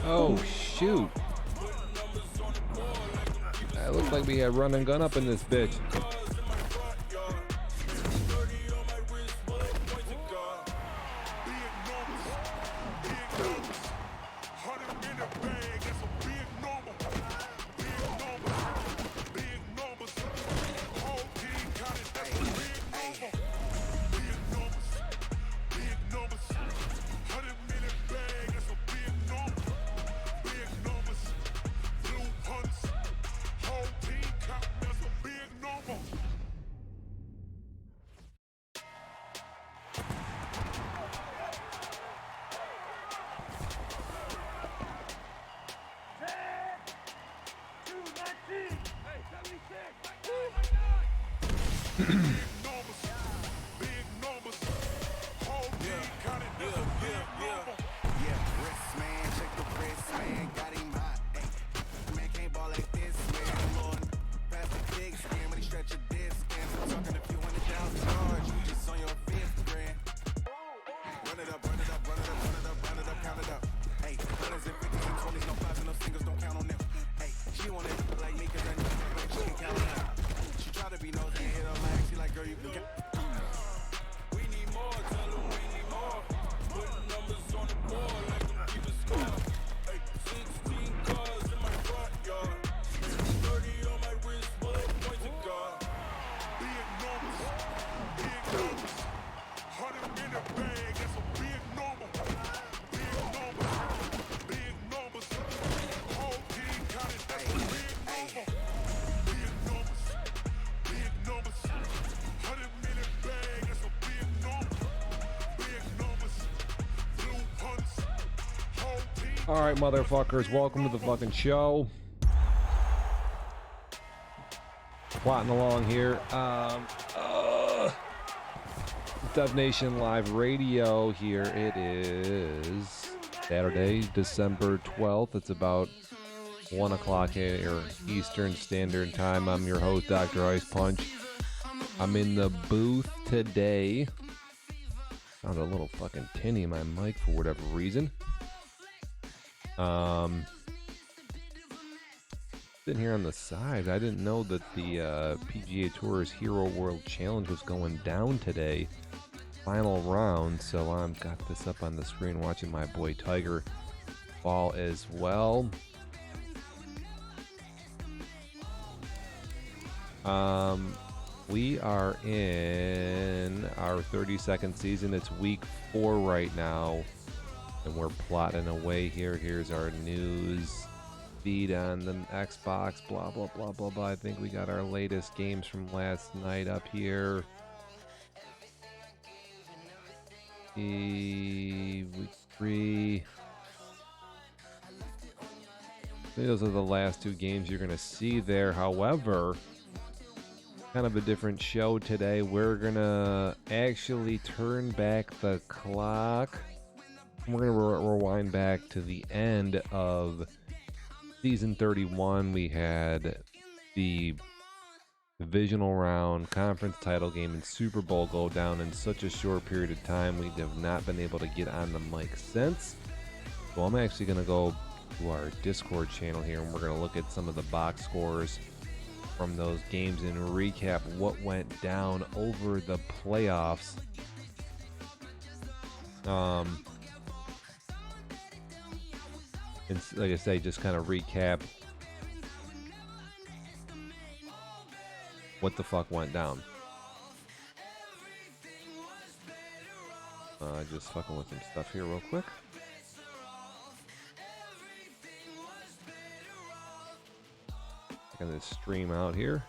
Oh, shoot. That looked like we had run and gun up in this bitch. Alright, motherfuckers, welcome to the fucking show. Plotting along here. Dub Nation Live Radio here. It is Saturday, December 12th. It's about 1 o'clock here Eastern Standard Time. I'm your host, Dr. Ice Punch. I'm in the booth today. Found a little fucking tinny in my mic for whatever reason. Sitting here on the side. I didn't know that the PGA Tour's Hero World Challenge was going down today. Final round, so I've got this up on the screen watching my boy Tiger fall as well. We are in our 32nd season. It's week 4 right now, and we're plotting away here. Here's our news feed on the Xbox, blah, blah, blah, blah, blah. I think we got our latest games from last night up here. Week 3. Those are the last 2 games you're going to see there. However, kind of a different show today. We're going to actually turn back the clock. We're going to rewind back to the end of Season 31. We had the divisional round, conference title game, and Super Bowl go down in such a short period of time. We have not been able to get on the mic since. So I'm actually going to go to our Discord channel here, and we're going to look at some of the box scores from those games and recap what went down over the playoffs. And like I say, just kind of recap what the fuck went down. Just fucking with some stuff here real quick. Checking this stream out here.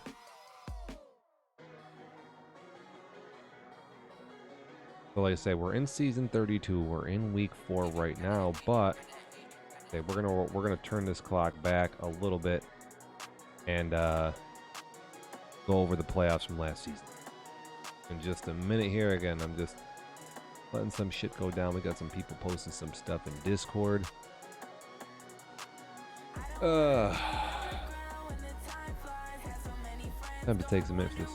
So like I say, we're in season 32. We're in week 4 right now, but okay, we're gonna turn this clock back a little bit and go over the playoffs from last season. In just a minute here, again, I'm just letting some shit go down. We got some people posting some stuff in Discord. Time to take some minutes for this.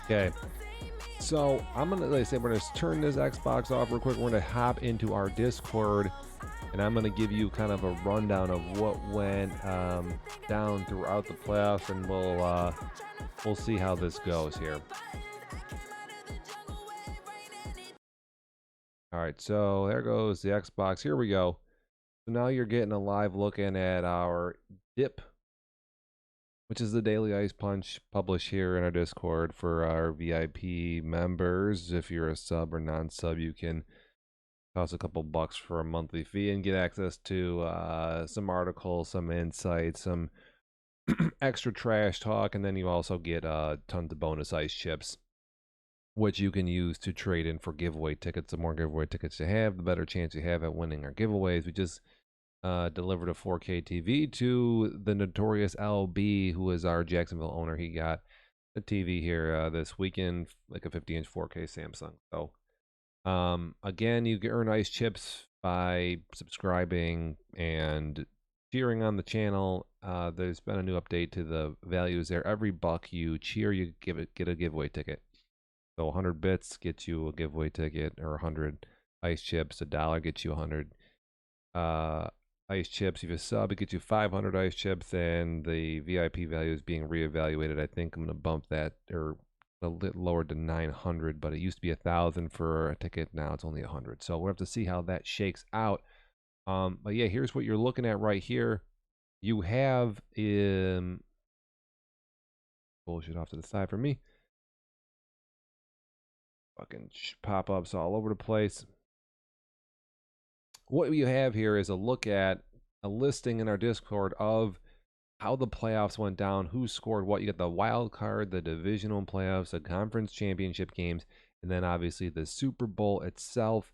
Okay, so I'm gonna, like I said, we're gonna turn this Xbox off real quick. We're gonna hop into our Discord, and I'm gonna give you kind of a rundown of what went down throughout the playoffs, and we'll see how this goes here. All right, so there goes the Xbox. Here we go. So now you're getting a live looking at our dip, which is the Daily Ice Punch published here in our Discord for our VIP members. If you're a sub or non-sub, you can toss a couple bucks for a monthly fee and get access to some articles, some insights, some extra trash talk, and then you also get tons of bonus ice chips, which you can use to trade in for giveaway tickets. The more giveaway tickets you have, the better chance you have at winning our giveaways. We just delivered a 4K TV to the notorious LB, who is our Jacksonville owner. He got a TV here this weekend, like a 50-inch 4K Samsung. So again, you can earn ice chips by subscribing and cheering on the channel. There's been a new update to the values there. Every buck you cheer, you get a giveaway ticket. So 100 bits gets you a giveaway ticket, or 100 ice chips. $1 gets you 100 ice chips. If you sub, it gets you 500 ice chips, and the VIP value is being reevaluated. I think I'm going to bump that, or a little lower to 900, but it used to be 1,000 for a ticket. Now it's only 100. So we'll have to see how that shakes out. But yeah, here's what you're looking at right here. You have bullshit off to the side for me. Fucking pop-ups all over the place. What you have here is a look at a listing in our Discord of how the playoffs went down, who scored what. You got the wild card, the divisional playoffs, the conference championship games, and then obviously the Super Bowl itself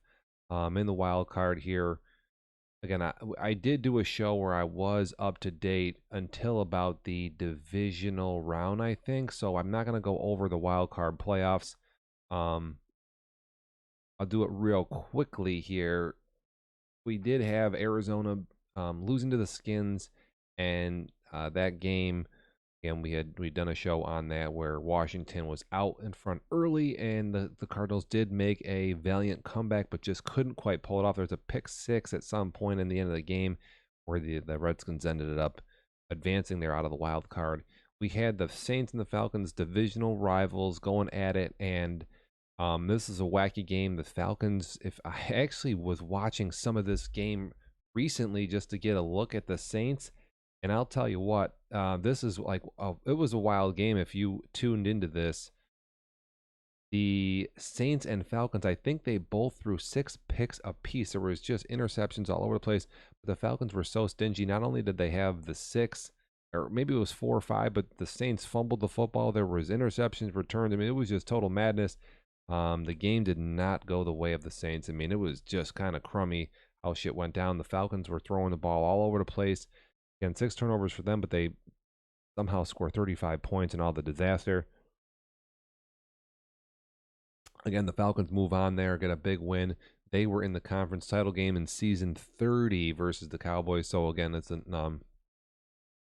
in the wild card here. Again, I did do a show where I was up to date until about the divisional round, I think. So I'm not going to go over the wild card playoffs. Um, I'll do it real quickly here. We did have Arizona losing to the Skins, and that game, and we'd done a show on that where Washington was out in front early, and the Cardinals did make a valiant comeback, but just couldn't quite pull it off. There was a pick six at some point in the end of the game where the Redskins ended up advancing there out of the wild card. We had the Saints and the Falcons divisional rivals going at it, and this is a wacky game. The Falcons, if I actually was watching some of this game recently just to get a look at the Saints, and I'll tell you what, this is like, it was a wild game if you tuned into this. The Saints and Falcons, I think they both threw 6 picks apiece. There was just interceptions all over the place. But the Falcons were so stingy. Not only did they have the 6, or maybe it was 4 or 5, but the Saints fumbled the football. There was interceptions returned. I mean, it was just total madness. The game did not go the way of the Saints. I mean, it was just kind of crummy how shit went down. The Falcons were throwing the ball all over the place. Again, 6 turnovers for them, but they somehow score 35 points and all the disaster. Again, the Falcons move on there, get a big win. They were in the conference title game in season 30 versus the Cowboys. So again, it's and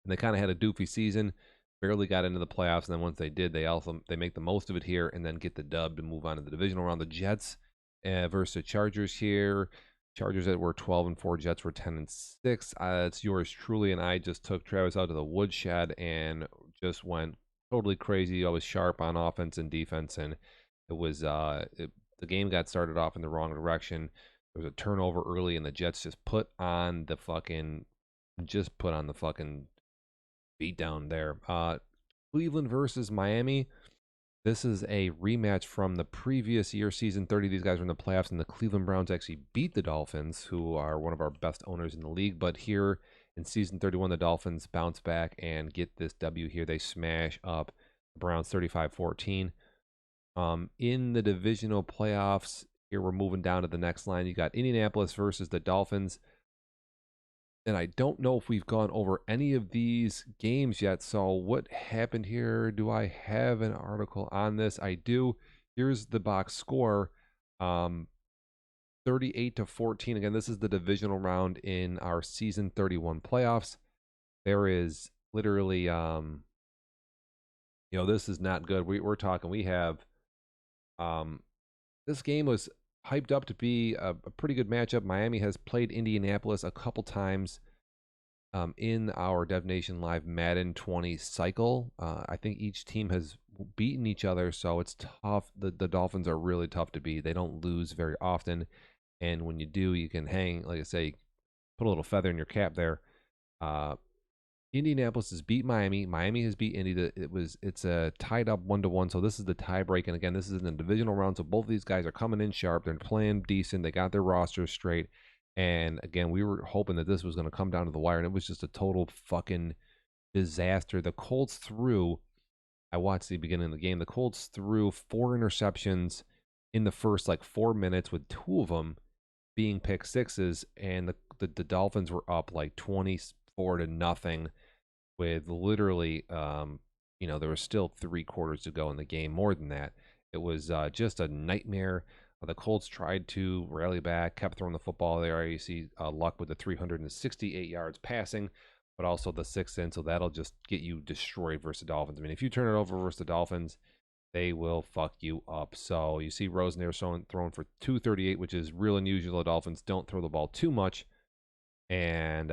they kind of had a doofy season, barely got into the playoffs, and then once they did, they make the most of it here and then get the dub to move on to the divisional round. The Jets versus the Chargers here. Chargers that were 12-4, Jets were 10-6. It's yours truly, and I just took Travis out to the woodshed and just went totally crazy. I was sharp on offense and defense, and it was the game got started off in the wrong direction. There was a turnover early, and the Jets just put on the fucking beat down there. Cleveland versus Miami. This is a rematch from the previous year, season 30. These guys were in the playoffs, and the Cleveland Browns actually beat the Dolphins, who are one of our best owners in the league. But here in season 31, the Dolphins bounce back and get this W here. They smash up the Browns 35-14. In the divisional playoffs, here we're moving down to the next line. You got Indianapolis versus the Dolphins. And I don't know if we've gone over any of these games yet. So what happened here? Do I have an article on this? I do. Here's the box score. 38-14. Again, this is the divisional round in our season 31 playoffs. There is literally this is not good. We're talking, we have this game was hyped up to be a pretty good matchup. Miami has played Indianapolis a couple times in our Dev Nation Live Madden 20 cycle. I think each team has beaten each other, so it's tough. The Dolphins are really tough to beat. They don't lose very often, and when you do, you can hang, like I say, put a little feather in your cap there. Indianapolis has beat Miami. Miami has beat Indy. It's a tied up 1-1. So this is the tie break. And again, this is in the divisional round. So both of these guys are coming in sharp. They're playing decent. They got their rosters straight. And again, we were hoping that this was going to come down to the wire, and it was just a total fucking disaster. The Colts threw. I watched the beginning of the game. The Colts threw 4 interceptions in the first 4 minutes, with 2 of them being pick sixes, and the Dolphins were up 24-0 with literally, there was still 3 quarters to go in the game. More than that, it was just a nightmare. The Colts tried to rally back, kept throwing the football there. You see Luck with the 368 yards passing, but also the 6 in, so that'll just get you destroyed versus the Dolphins. I mean, if you turn it over versus the Dolphins, they will fuck you up. So you see Rosen throwing for 238, which is real unusual. The Dolphins don't throw the ball too much. And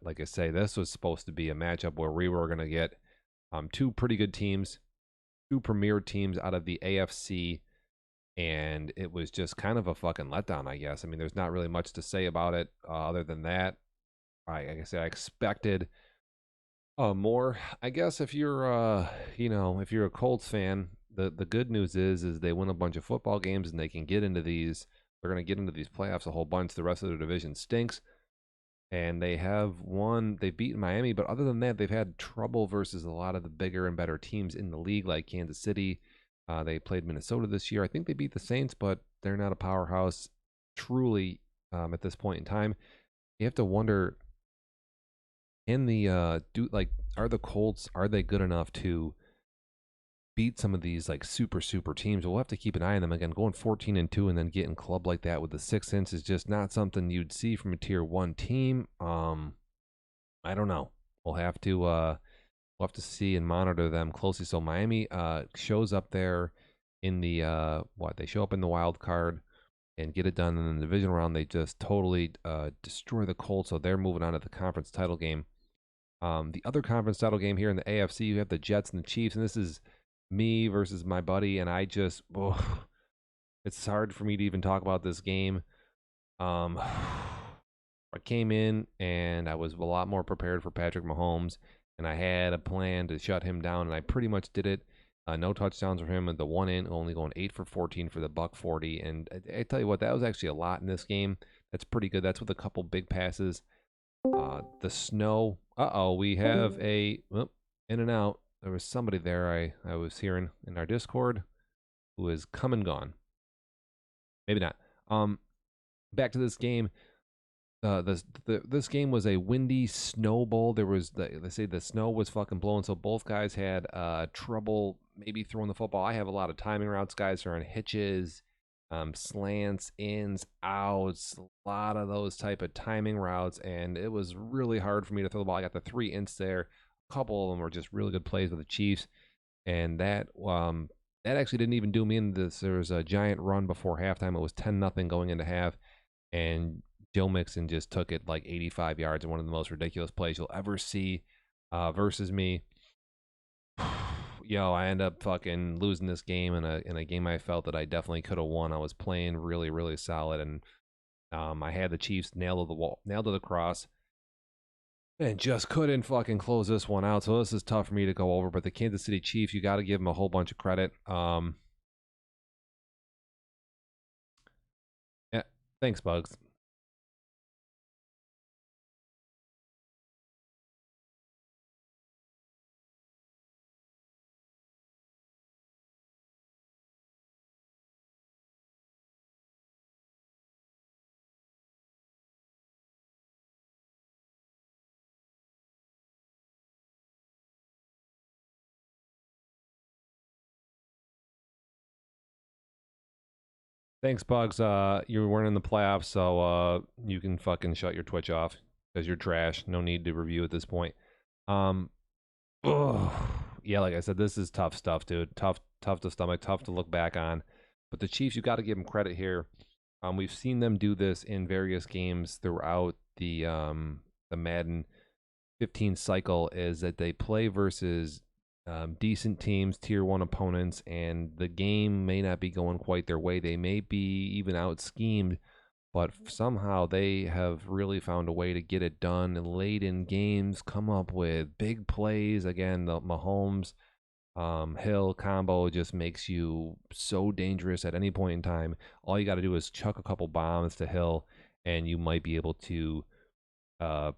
like I say, this was supposed to be a matchup where we were going to get 2 pretty good teams, 2 premier teams out of the AFC. And it was just kind of a fucking letdown, I guess. I mean, there's not really much to say about it other than that. Like I said, I expected more. I guess if you're, if you're a Colts fan, the good news is they win a bunch of football games and they can get into these. They're going to get into these playoffs a whole bunch. The rest of the division stinks. and they have won. They've beaten Miami, but other than that, they've had trouble versus a lot of the bigger and better teams in the league, like Kansas City. They played Minnesota this year. I think they beat the Saints, but they're not a powerhouse truly at this point in time. You have to wonder, can the are the Colts, are they good enough to beat some of these like super teams? We'll have to keep an eye on them. Again, going 14-2 and then getting clubbed like that with the 6 inch is just not something you'd see from a tier 1 team. I don't know. We'll have to see and monitor them closely. So Miami shows up there in the they show up in the wild card and get it done in the division round. They just totally destroy the Colts, so they're moving on to the conference title game. The other conference title game here in the AFC, you have the Jets and the Chiefs, and this is me versus my buddy, and it's hard for me to even talk about this game. I came in and I was a lot more prepared for Patrick Mahomes, and I had a plan to shut him down, and I pretty much did it. No touchdowns for him, and the one in only going 8 for 14 for the $140. And I tell you what, that was actually a lot in this game. That's pretty good. That's with a couple big passes. The snow. We have a in and out. There was somebody there I was hearing in our Discord who is come and gone. Maybe not. Back to this game. This game was a windy snow bowl. They say the snow was fucking blowing, so both guys had trouble maybe throwing the football. I have a lot of timing routes. Guys are on hitches, slants, ins, outs, a lot of those type of timing routes, and it was really hard for me to throw the ball. I got the 3 ints there. A couple of them were just really good plays with the Chiefs, and that actually didn't even do me in this. There was a giant run before halftime. It was 10-0 going into half, and Joe Mixon just took it like 85 yards in one of the most ridiculous plays you'll ever see versus me. I end up fucking losing this game in a game I felt that I definitely could have won. I was playing really, really solid, and I had the Chiefs nailed to the cross, and just couldn't fucking close this one out. So this is tough for me to go over. But the Kansas City Chiefs, you got to give them a whole bunch of credit. Yeah, thanks, Bugs. Thanks, Bugs. You weren't in the playoffs, so you can fucking shut your Twitch off because you're trash. No need to review at this point. Um, ugh. Yeah, like I said, this is tough stuff, dude. Tough to stomach, tough to look back on. But the Chiefs, you got to give them credit here. We've seen them do this in various games throughout the Madden 15 cycle. Is that they play versus decent teams, tier 1 opponents, and the game may not be going quite their way. They may be even out schemed, but somehow they have really found a way to get it done late in games, come up with big plays. Again, the Mahomes Hill combo just makes you so dangerous at any point in time. All you got to do is chuck a couple bombs to Hill, and you might be able to uh,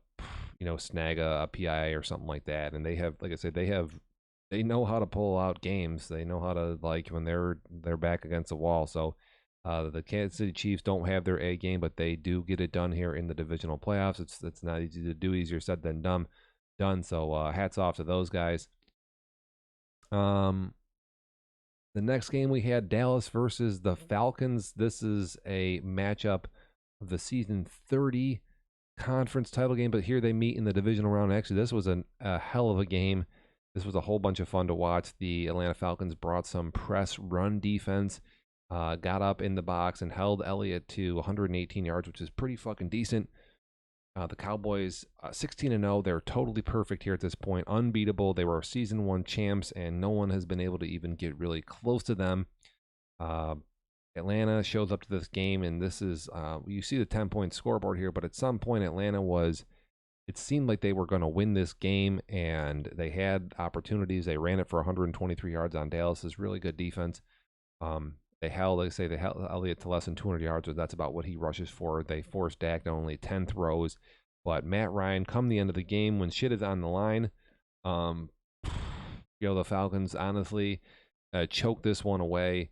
snag a PI or something like that. And they have, like I said, they know how to pull out games. They know how to, like, when they're back against the wall. So the Kansas City Chiefs don't have their A game, but they do get it done here in the divisional playoffs. It's not easy to do, easier said than done. So hats off to those guys. The next game we had Dallas versus the Falcons. This is a matchup of the season 30 conference title game, but here they meet in the divisional round. Actually, this was a hell of a game. This was a whole bunch of fun to watch. The Atlanta Falcons brought some press run defense, got up in the box and held Elliott to 118 yards, which is pretty fucking decent. The Cowboys, 16-0. They're totally perfect here at this point, unbeatable. They were season 1 champs, and no one has been able to even get really close to them. Atlanta shows up to this game, and this is, you see the 10-point scoreboard here, but at some point it seemed like they were going to win this game, and they had opportunities. They ran it for 123 yards on Dallas's really good defense. They held Elliott to less than 200 yards, but that's about what he rushes for. They forced Dak to only 10 throws. But Matt Ryan, come the end of the game when shit is on the line, um, the Falcons honestly choked this one away.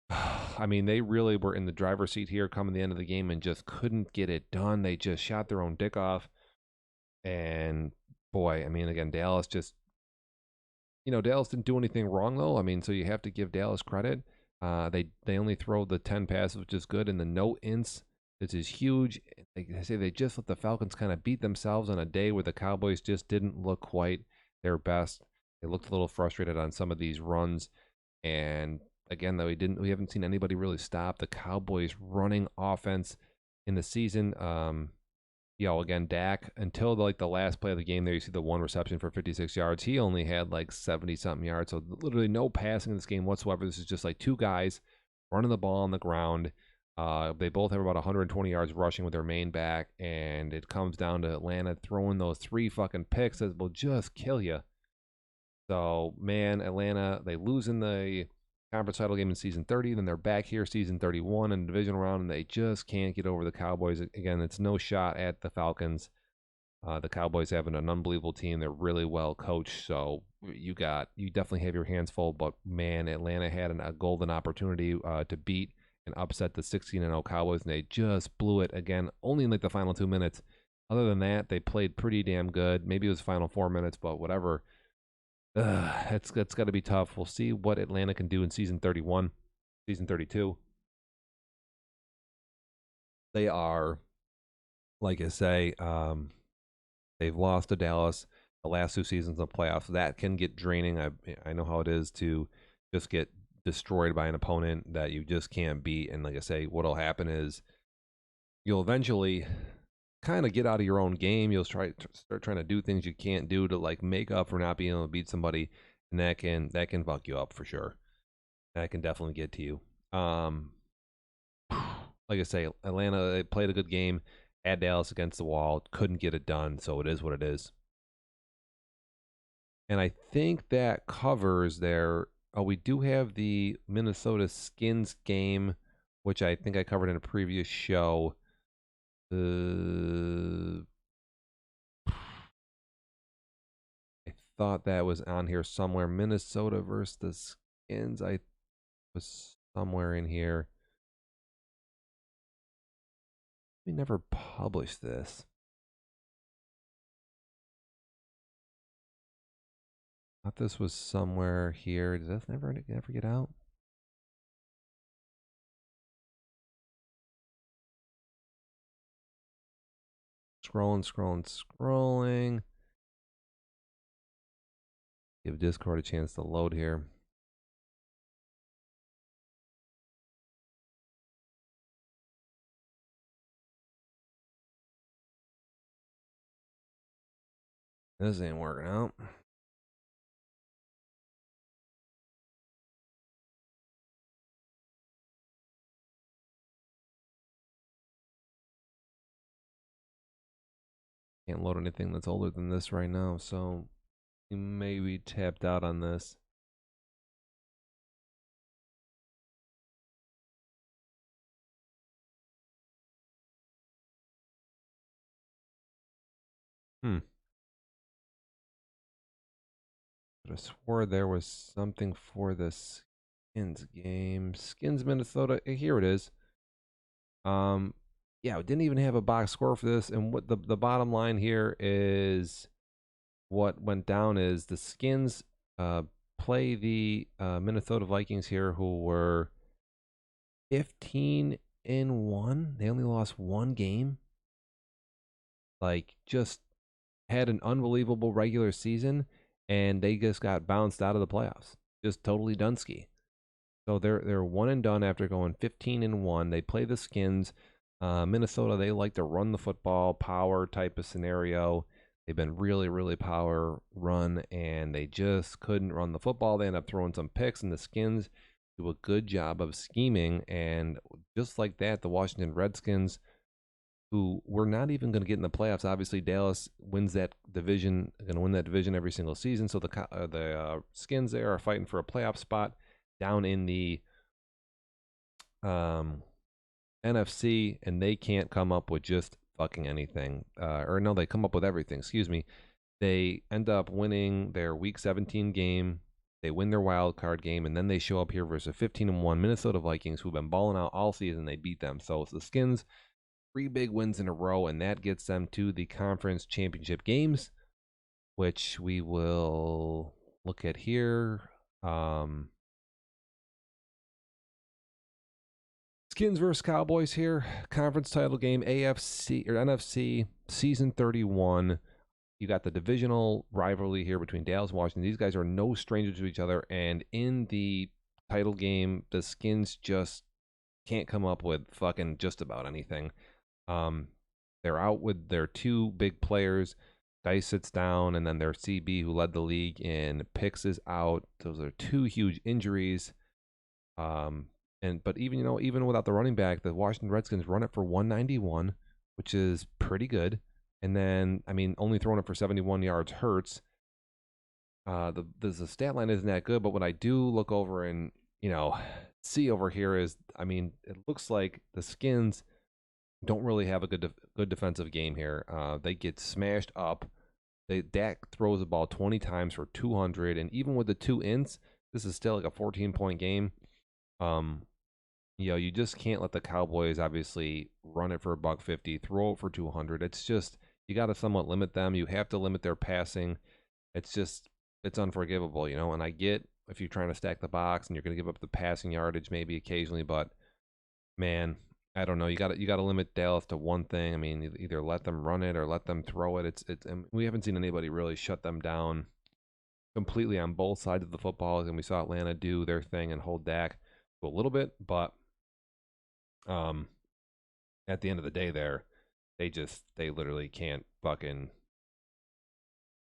I mean, they really were in the driver's seat here coming the end of the game and just couldn't get it done. They just shot their own dick off. And boy, I mean, again, Dallas just, Dallas didn't do anything wrong though. I mean, so you have to give Dallas credit. They only throw the 10 passes, which is good, and the no ints. This is huge. Like I say, they just let the Falcons kind of beat themselves on a day where the Cowboys just didn't look quite their best. They looked a little frustrated on some of these runs, and again, though, we haven't seen anybody really stop the Cowboys' running offense in the season. Again, Dak, until the last play of the game there, you see the one reception for 56 yards. He only had like 70-something yards, so literally no passing in this game whatsoever. This is just like two guys running the ball on the ground. They both have about 120 yards rushing with their main back, and it comes down to Atlanta throwing those 3 fucking picks that will just kill you. So, man, Atlanta, they lose in the conference title game in season 30. Then they're back here season 31 in the divisional round, and they just can't get over the Cowboys. Again, it's no shot at the Falcons. The Cowboys have an unbelievable team. They're really well coached. So you definitely have your hands full. But man, Atlanta had a golden opportunity to beat and upset the 16-0 Cowboys, and they just blew it again. Only in like the final 2 minutes. Other than that, they played pretty damn good. Maybe it was final 4 minutes, but whatever. That's got to be tough. We'll see what Atlanta can do in season 31, season 32. They are, like I say, they've lost to Dallas the last 2 seasons of playoffs. That can get draining. I know how it is to just get destroyed by an opponent that you just can't beat. And like I say, what'll happen is you'll eventually kind of get out of your own game. You'll start trying to do things you can't do to like make up for not being able to beat somebody, and that can fuck you up for sure. That can definitely get to you. Like I say, Atlanta, they played a good game, had Dallas against the wall, couldn't get it done, so it is what it is. And I think that covers their. Oh, we do have the Minnesota Skins game, which I think I covered in a previous show. I thought that was on here somewhere. Minnesota versus the Skins. I was somewhere in here. We never published this. Thought this was somewhere here. Did this never get out? Scrolling. Give Discord a chance to load here. This ain't working out. Can't load anything that's older than this right now, so you may be tapped out on this. But I swore there was something for the Skins game. Skins Minnesota. Here it is. Yeah, we didn't even have a box score for this. And what the bottom line here is, what went down is the Skins play the Minnesota Vikings here, who were 15-1. They only lost 1 game. Like, just had an unbelievable regular season, and they just got bounced out of the playoffs. Just totally Dunsky. So they're one and done after going 15-1. They play the Skins. Minnesota, they like to run the football, power type of scenario. They've been really, really power run, and they just couldn't run the football. They end up throwing some picks, and the Skins do a good job of scheming. And just like that, the Washington Redskins, who were not even going to get in the playoffs. Obviously, Dallas wins that division, going to win that division every single season. So the Skins there are fighting for a playoff spot down in the NFC, and they can't come up with just fucking anything. Or no, they come up with everything. Excuse me. They end up winning their Week 17 game. They win their wild card game, and then they show up here versus a 15-1 Minnesota Vikings who've been balling out all season. They beat them. So it's the Skins, 3 big wins in a row, and that gets them to the conference championship games, which we will look at here. Skins versus Cowboys here. Conference title game, AFC or NFC, season 31. You got the divisional rivalry here between Dallas and Washington. These guys are no strangers to each other. And in the title game, the Skins just can't come up with fucking just about anything. They're out with their 2 big players. Dice sits down, and then their CB, who led the league in picks, is out. Those are 2 huge injuries. But even without the running back, the Washington Redskins run it for 191, which is pretty good. And then, only throwing it for 71 yards hurts. The stat line isn't that good, but what I do look over and see over here is, it looks like the Skins don't really have a good defensive game here. They get smashed up. Dak throws the ball 20 times for 200, and even with the 2 ints, this is still like a 14-point game. You just can't let the Cowboys obviously run it for $150, throw it for 200. It's just, you got to somewhat limit them. You have to limit their passing. It's unforgivable, And I get if you're trying to stack the box and you're going to give up the passing yardage maybe occasionally, but man, I don't know. You got to limit Dallas to one thing. Either let them run it or let them throw it. We haven't seen anybody really shut them down completely on both sides of the football, and we saw Atlanta do their thing and hold Dak a little bit, but at the end of the day they literally can't fucking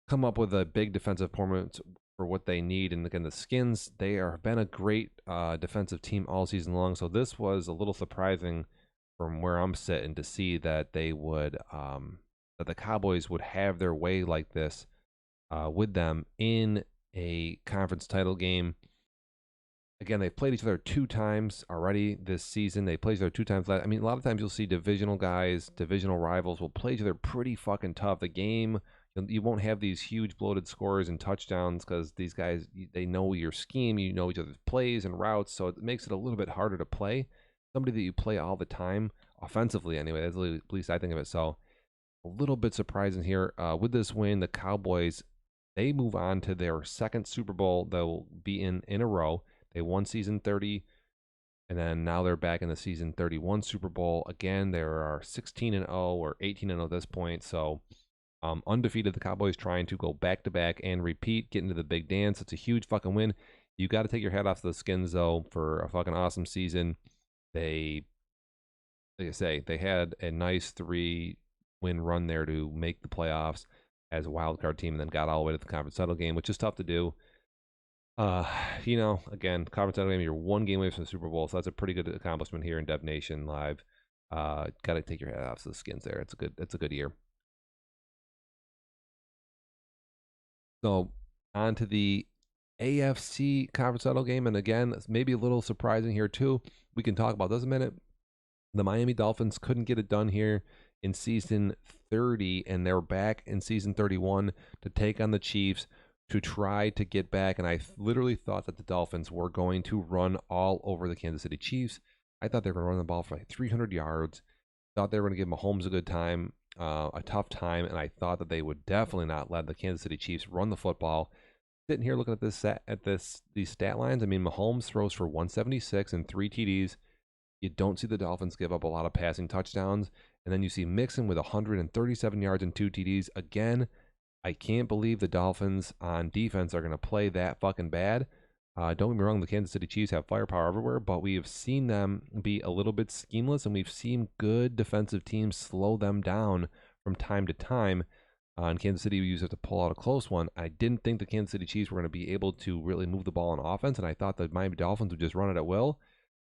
come up with a big defensive performance for what they need. And again, the Skins, they have been a great defensive team all season long, so this was a little surprising from where I'm sitting to see that they would that the Cowboys would have their way like this with them in a conference title game. Again, they've played each other 2 times already this season. They played each other 2 times. A lot of times you'll see divisional guys, divisional rivals will play each other pretty fucking tough. The game, you won't have these huge bloated scores and touchdowns because these guys, they know your scheme, you know each other's plays and routes, so it makes it a little bit harder to play. Somebody that you play all the time, offensively anyway, that's at least I think of it. So a little bit surprising here. With this win, the Cowboys, they move on to their 2nd Super Bowl they'll be in a row. They won season 30, and then now they're back in the season 31 Super Bowl. Again, they are 16-0 or 18-0 at this point. So undefeated, the Cowboys trying to go back-to-back and repeat, get into the big dance. It's a huge fucking win. You got to take your hat off to the Skins, though, for a fucking awesome season. Like I say, they had a nice 3-win run there to make the playoffs as a wild card team, and then got all the way to the conference title game, which is tough to do. Again, conference title game, you're 1 game away from the Super Bowl, so that's a pretty good accomplishment here in Dev Nation Live. Got to take your hat off to the Skins there. It's a good year. So on to the AFC conference title game, and again, it's maybe a little surprising here too. We can talk about this in a minute. The Miami Dolphins couldn't get it done here in season 30, and they're back in season 31 to take on the Chiefs to try to get back. And I literally thought that the Dolphins were going to run all over the Kansas City Chiefs. I thought they were going to run the ball for like 300 yards. Thought they were going to give Mahomes a good time, a tough time, and I thought that they would definitely not let the Kansas City Chiefs run the football. Sitting here looking at these stat lines, Mahomes throws for 176 and 3 TDs. You don't see the Dolphins give up a lot of passing touchdowns. And then you see Mixon with 137 yards and 2 TDs. Again, I can't believe the Dolphins on defense are going to play that fucking bad. Don't get me wrong, the Kansas City Chiefs have firepower everywhere, but we have seen them be a little bit schemeless, and we've seen good defensive teams slow them down from time to time. In Kansas City, we used to have to pull out a close one. I didn't think the Kansas City Chiefs were going to be able to really move the ball on offense, and I thought the Miami Dolphins would just run it at will.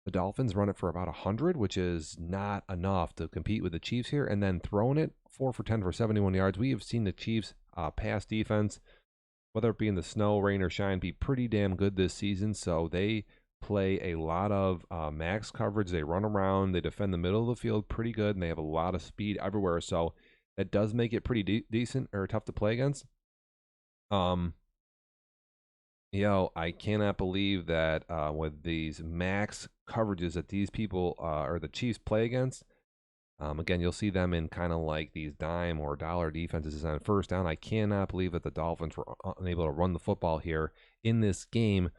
The Dolphins run it for about 100, which is not enough to compete with the Chiefs here, and then throwing it 4 for 10 for 71 yards. We have seen the Chiefs pass defense, whether it be in the snow, rain, or shine, be pretty damn good this season. So they play a lot of max coverage. They run around, they defend the middle of the field pretty good, and they have a lot of speed everywhere. So that does make it pretty decent or tough to play against. I cannot believe that with these max coverages that these people or the Chiefs play against. Again, you'll see them in kind of like these dime or dollar defenses on first down. I cannot believe that the Dolphins were unable to run the football here in this game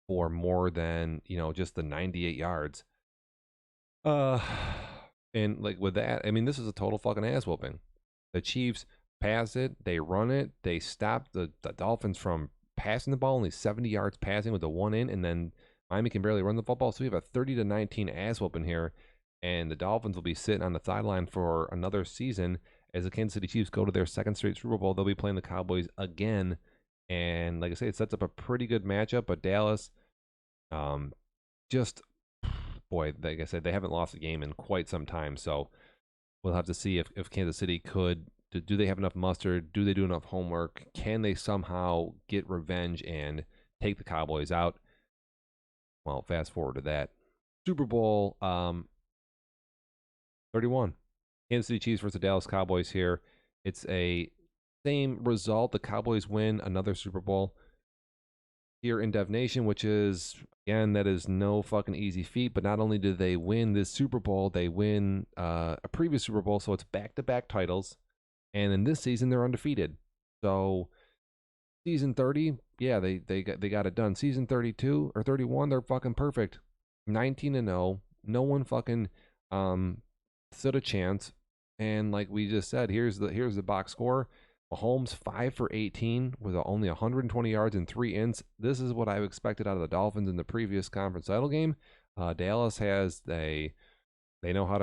for more than just the 98 yards. Uh, and like with that, I mean, this is a total fucking ass whooping. The Chiefs pass it, they run it, they stop the Dolphins from passing the ball, only 70 yards passing with the one in, and then Miami can barely run the football. So we have a 30-19 ass whooping here, and the Dolphins will be sitting on the sideline for another season as the Kansas City Chiefs go to their second straight Super Bowl. They'll be playing the Cowboys again, and like I say, it sets up a pretty good matchup. But Dallas, just boy, like I said, they haven't lost a game in quite some time. So we'll have to see if Kansas City could. Do they have enough mustard? Do they do enough homework? Can they somehow get revenge and take the Cowboys out? Well, fast forward to that. Super Bowl 31. Kansas City Chiefs versus the Dallas Cowboys here. It's a same result. The Cowboys win another Super Bowl here in Dev Nation, which is, again, that is no fucking easy feat. But not only do they win this Super Bowl, they win a previous Super Bowl. So it's back-to-back titles. And in this season, they're undefeated. So season 30, yeah, they got it done. Season 32 or 31, they're fucking perfect. 19-0. No one fucking stood a chance. And like we just said, here's the box score. Mahomes 5 for 18 with only 120 yards and 3 ints. This is what I expected out of the Dolphins in the previous conference title game. Dallas has they know how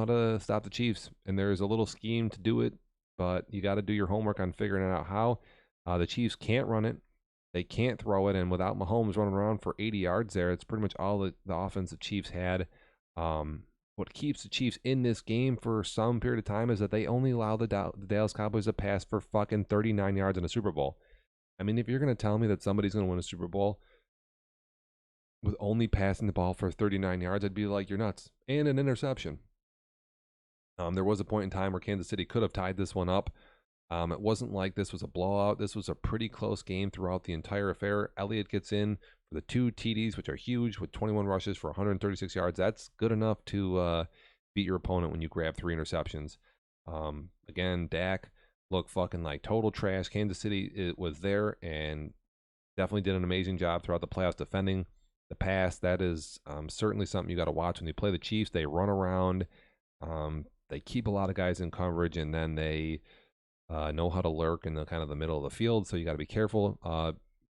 to stop the Chiefs, and there's a little scheme to do it, but you got to do your homework on figuring out how. The Chiefs can't run it, they can't throw it, and without Mahomes running around for 80 yards there, it's pretty much all the offense the Chiefs had. What keeps the Chiefs in this game for some period of time is that they only allow the Dallas Cowboys to pass for fucking 39 yards in a Super Bowl. I mean, if you're going to tell me that somebody's going to win a Super Bowl with only passing the ball for 39 yards, I'd be like, you're nuts. And an interception. There was a point in time where Kansas City could have tied this one up. It wasn't like this was a blowout. This was a pretty close game throughout the entire affair. Elliott gets in for the 2 TDs, which are huge, with 21 rushes for 136 yards. That's good enough to beat your opponent when you grab 3 interceptions. Again, Dak looked fucking like total trash. Kansas City was there and definitely did an amazing job throughout the playoffs defending the pass. That is certainly something you got to watch when you play the Chiefs. They run around. They keep a lot of guys in coverage, and then they know how to lurk in the kind of the middle of the field. So you got to be careful.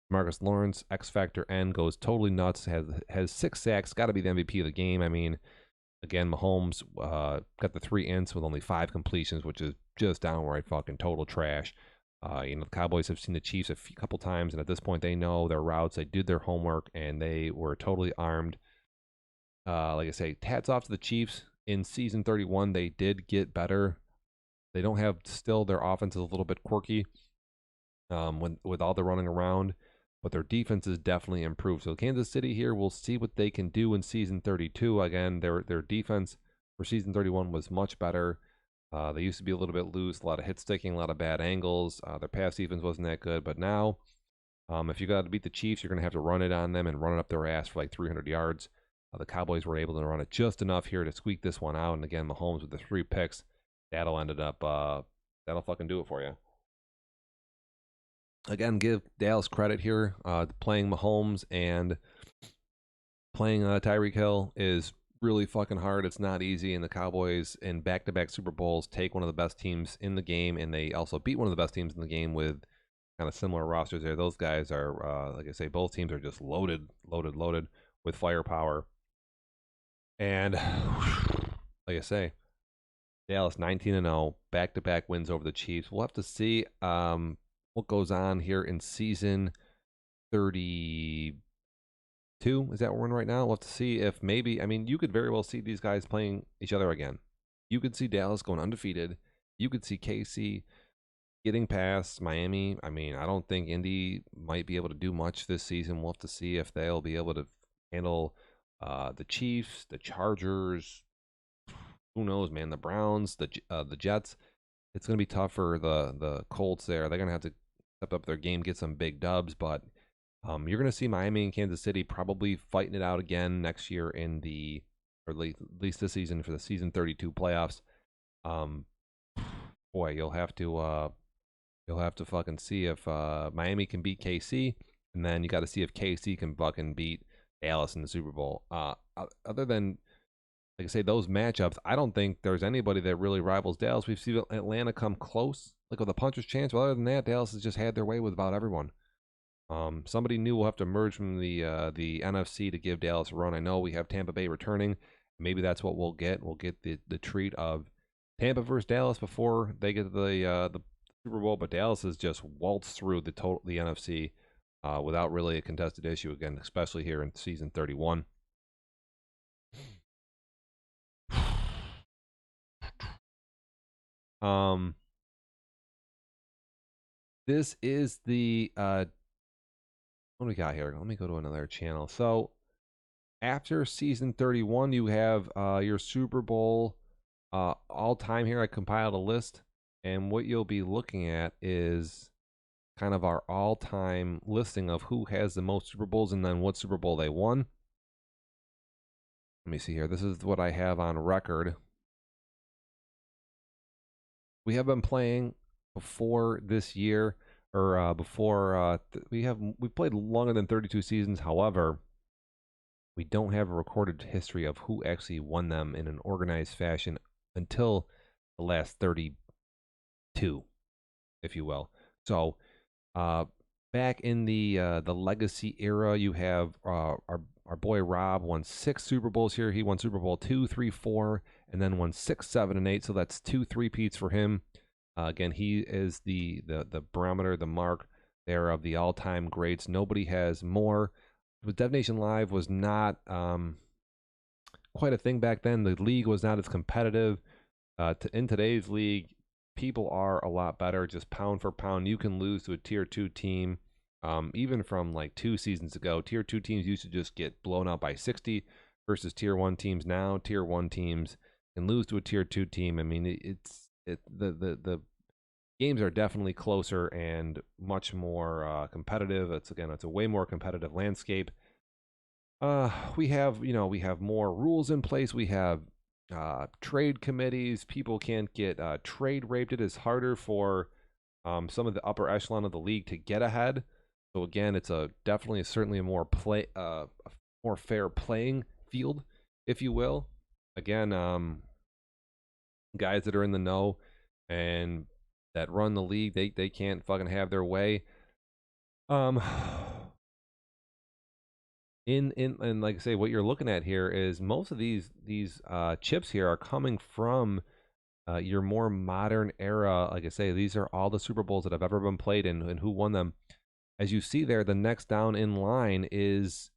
Marcus Lawrence, X Factor N, goes totally nuts. Has 6 sacks. Got to be the MVP of the game. I mean, again, Mahomes got the 3 ints with only 5 completions, which is just downright fucking total trash. The Cowboys have seen the Chiefs a couple times, and at this point, they know their routes. They did their homework, and they were totally armed. Like I say, hats off to the Chiefs. In season 31, they did get better. They don't have still their offense is a little bit quirky with all the running around, but their defense is definitely improved. So Kansas City here, we'll see what they can do in season 32. Again, their defense for season 31 was much better. They used to be a little bit loose, a lot of hit sticking, a lot of bad angles. Their pass defense wasn't that good, but now if you got to beat the Chiefs, you're going to have to run it on them and run it up their ass for like 300 yards. The Cowboys were able to run it just enough here to squeak this one out. And again, Mahomes with the 3 picks, that'll fucking do it for you. Again, give Dallas credit here. Playing Mahomes and playing Tyreek Hill is really fucking hard. It's not easy. And the Cowboys in back-to-back Super Bowls take one of the best teams in the game, and they also beat one of the best teams in the game with kind of similar rosters there. Those guys are, like I say, both teams are just loaded with firepower. And like I say, Dallas 19-0, back-to-back wins over the Chiefs. We'll have to see what goes on here in season 32. Is that what we're in right now? We'll have to see if maybe, I mean, you could very well see these guys playing each other again. You could see Dallas going undefeated. You could see KC getting past Miami. I mean, I don't think Indy might be able to do much this season. We'll have to see if they'll be able to handle the Chiefs, the Chargers. Who knows, man? The Browns, the Jets. It's going to be tough for the Colts there. They're going to have to step up their game, get some big dubs, but you're going to see Miami and Kansas City probably fighting it out again next year in the, or at least this season for the season 32 playoffs. Um, Boy, you'll have to fucking see if Miami can beat KC, and then you got to see if KC can fucking beat Dallas in the Super Bowl. Other than, like I say, those matchups, I don't think there's anybody that really rivals Dallas. We've seen Atlanta come close, like with a puncher's chance. But other than that, Dallas has just had their way with about everyone. Somebody new will have to emerge from the NFC to give Dallas a run. I know we have Tampa Bay returning. Maybe that's what we'll get. We'll get the treat of Tampa versus Dallas before they get the Super Bowl. But Dallas has just waltzed through the NFC without really a contested issue again, especially here in season 31. This is the what do we got here? Let me go to another channel. So after season 31, you have your Super Bowl all time here. I compiled a list, and what you'll be looking at is kind of our all time listing of who has the most Super Bowls and then what Super Bowl they won. Let me see here. This is what I have on record. We have been playing before this year, or before we played longer than 32 seasons. However, we don't have a recorded history of who actually won them in an organized fashion until the last 32, if you will. So, back in the legacy era, you have our boy Rob won 6 Super Bowls here. He won Super Bowl 2, 3, 4, and then won 6, 7, and 8. So that's 2 3-peats for him. Again, he is the barometer, the mark there of the all-time greats. Nobody has more. But Dev Nation Live was not quite a thing back then. The league was not as competitive. In today's league, people are a lot better, just pound for pound. You can lose to a tier 2 team. Even from like 2 seasons ago, tier 2 teams used to just get blown out by 60 versus tier 1 teams. Now tier 1 teams can lose to a tier 2 team. I mean, the games are definitely closer and much more competitive. It's a way more competitive landscape. We have more rules in place. We have trade committees. People can't get trade raped. It is harder for some of the upper echelon of the league to get ahead. So again, it's certainly a more more fair playing field, if you will. Again, guys that are in the know and that run the league, they can't fucking have their way. And like I say, what you're looking at here is most of these chips here are coming from your more modern era. Like I say, these are all the Super Bowls that have ever been played and who won them. As you see there, the next down in line is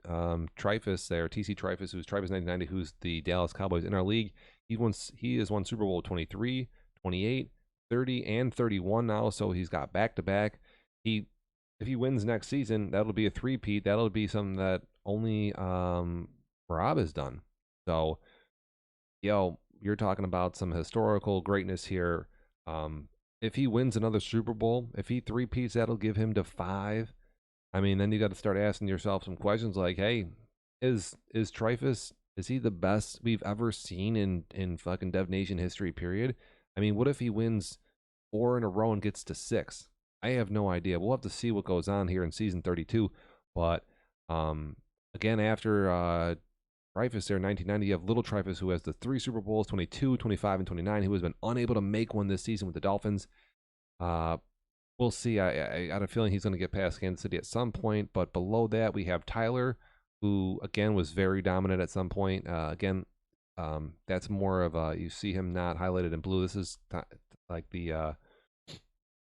Trifus there, TC Trifus, who's Trifus 1990, who's the Dallas Cowboys in our league. He has won Super Bowl 23, 28, 30, and 31 now, so he's got back-to-back. If he wins next season, that'll be a three-peat. That'll be something that only Rob has done. So, you're talking about some historical greatness here. If he wins another Super Bowl, if he three-peats, that'll give him to 5. I mean, then you got to start asking yourself some questions like, hey, is Trifus, is he the best we've ever seen in fucking Dev Nation history, period? I mean, what if he wins 4 in a row and gets to 6? I have no idea. We'll have to see what goes on here in season 32. But again, after Trifus there in 1990, you have little Trifus, who has the 3 Super Bowls, 22, 25, and 29, who has been unable to make one this season with the Dolphins. We'll see. I got a feeling he's going to get past Kansas City at some point. But below that, we have Tyler, who, again, was very dominant at some point. That's more of you see him not highlighted in blue. This is like the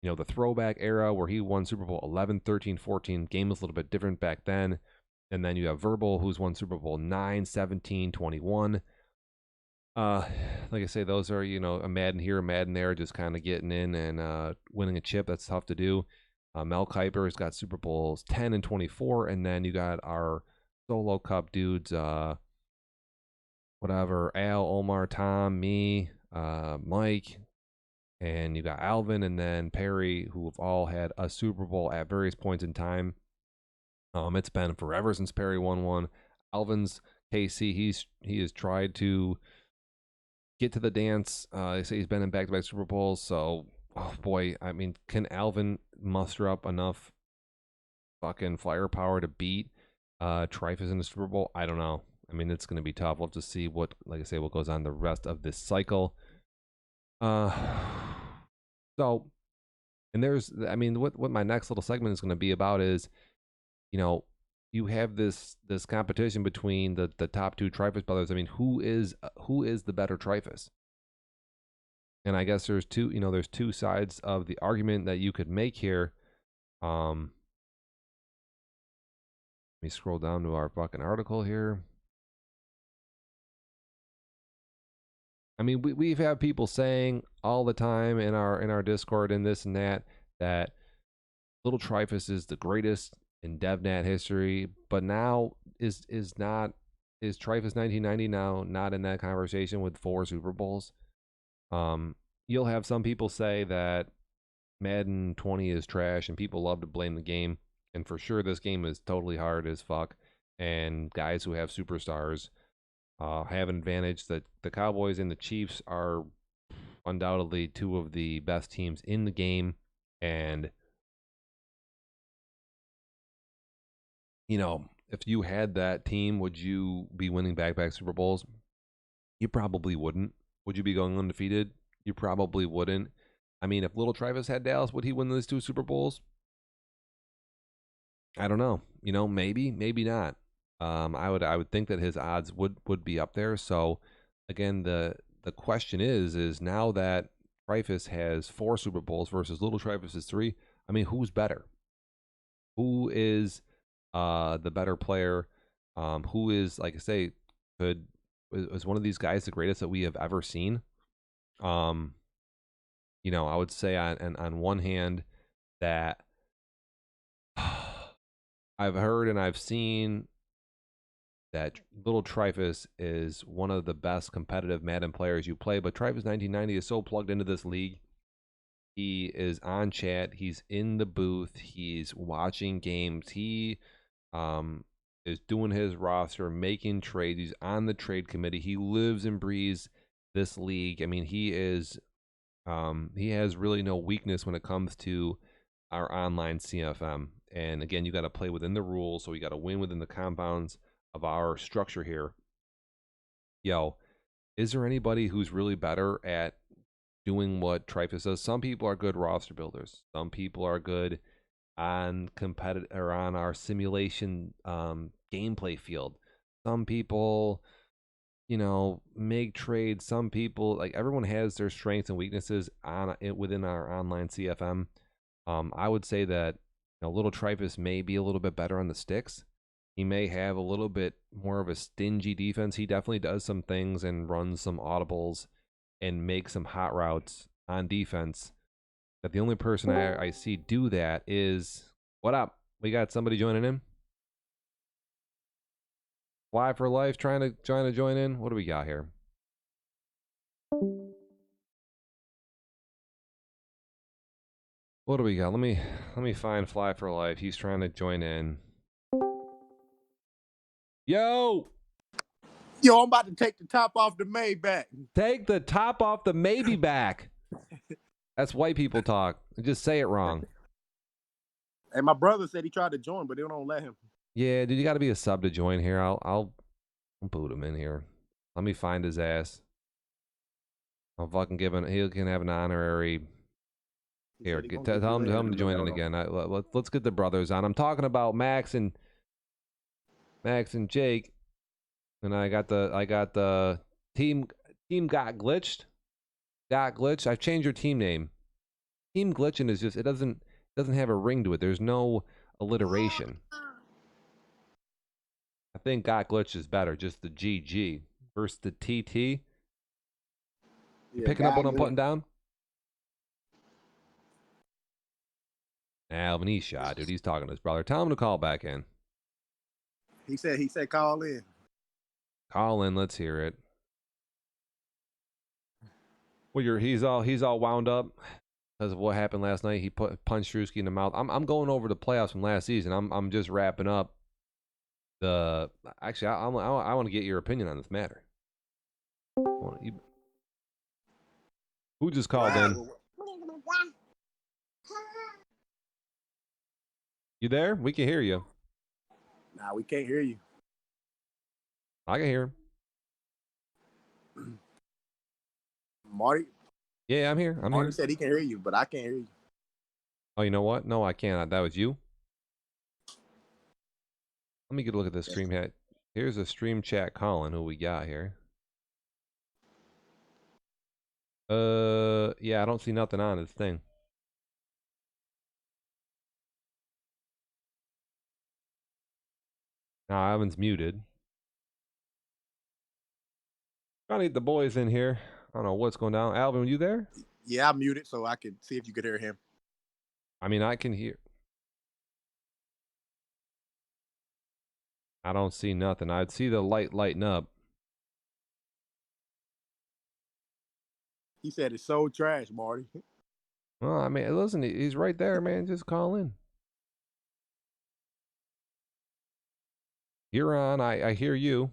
the throwback era where he won Super Bowl 11, 13, 14. Game was a little bit different back then. And then you have Verbal, who's won Super Bowl 9, 17, 21. Uh, like I say, those are, a Madden here, a Madden there, just kind of getting in and winning a chip. That's tough to do. Mel Kiper's got Super Bowls 10 and 24, and then you got our solo cup dudes, whatever, Al, Omar, Tom, me, Mike, and you got Alvin, and then Perry, who have all had a Super Bowl at various points in time. It's been forever since Perry won one. Alvin's KC, he has tried to get to the dance. They say he's been in back-to-back Super Bowls, so oh boy, I mean, can Alvin muster up enough fucking firepower to beat Trifus in the Super Bowl? I don't know. I mean, it's going to be tough. We'll have to see what, like I say, what goes on the rest of this cycle. Uh, so, and there's, I mean, what my next little segment is going to be about is, you know, you have this competition between the top two Trifus brothers. I mean, who is the better Trifus? And I guess there's two sides of the argument that you could make here. Let me scroll down to our fucking article here. I mean, we've had people saying all the time in our Discord and this and that Little Trifus is the greatest in DevNat history, but now is Trifus 1990 now not in that conversation with 4 Super Bowls? You'll have some people say that Madden 20 is trash, and people love to blame the game. And for sure, this game is totally hard as fuck. And guys who have superstars have an advantage. That the Cowboys and the Chiefs are undoubtedly two of the best teams in the game. And, if you had that team, would you be winning back-to-back Super Bowls? You probably wouldn't. Would you be going undefeated? You probably wouldn't. I mean, if Little Travis had Dallas, would he win those 2 Super Bowls? I don't know. Maybe, maybe not. I would think that his odds would be up there. So again, the question is now that Trifus has 4 Super Bowls versus Little Trifus is 3. I mean, who's better? Who is the better player? Who is, like I say, is one of these guys the greatest that we have ever seen? I would say on one hand that I've heard and I've seen that Little Trifus is one of the best competitive Madden players you play, but Trifus 1990 is so plugged into this league. He is on chat. He's in the booth. He's watching games. He is doing his roster, making trades. He's on the trade committee. He lives and breathes this league. I mean, he has really no weakness when it comes to our online CFM. And again, you got to play within the rules, so you got to win within the compounds of our structure here. Yo, is there anybody who's really better at doing what Trifus does? Some people are good roster builders. Some people are good on competitive or on our simulation gameplay field. Some people, make trades. Some people, like, everyone has their strengths and weaknesses within our online CFM. I would say that Little Trifus may be a little bit better on the sticks. He may have a little bit more of a stingy defense. He definitely does some things and runs some audibles and makes some hot routes on defense. That the only person I see do that is, what up? We got somebody joining in. Fly for Life trying to join in. What do we got here? What do we got? Let me find Fly for Life. He's trying to join in. Yo, I'm about to take the top off the Maybach. Take the top off the maybe back. That's white people talk. Just say it wrong. And my brother said he tried to join, but they don't let him. Yeah, dude, you got to be a sub to join here. I'll boot him in here. Let me find his ass. I'll fucking give him. He can have an honorary. Here, tell him to join in again. Let's get the brothers on. I'm talking about Max and Jake, and I got the team got glitched. I've changed your team name. Team glitching is just it doesn't have a ring to it. There's no alliteration. I think got glitched is better. Just the GG versus the TT. You Yeah, picking up what God I'm putting good. down? Alvin, he's shy, dude. He's talking to his brother. Tell him to call back in. He said call in. Call in. Let's hear it. Well, he's all wound up because of what happened last night. He punched Drewski in the mouth. I'm going over the playoffs from last season. I'm just wrapping up the. Actually, I want to get your opinion on this matter. Who just called in? You there? We can hear you. Nah, we can't hear you. I can hear him. Marty. Yeah, I'm here. I'm Marty here. said he can hear you, but I can't hear you. Oh, you know what? No, I can't. That was you. Let me get a look at this stream chat. Here's a stream chat calling. Who we got here? Yeah, I don't see nothing on this thing. Now, Ivan's muted. Trying to get the boys in here. I don't know what's going down. Alvin, you there? Yeah, I muted so I could see if you could hear him. I mean, I can hear. I don't see nothing. I'd see the light lighting up. He said it's so trash, Marty. Well, I mean, listen, he's right there, man. Just call in. You're on. I hear you.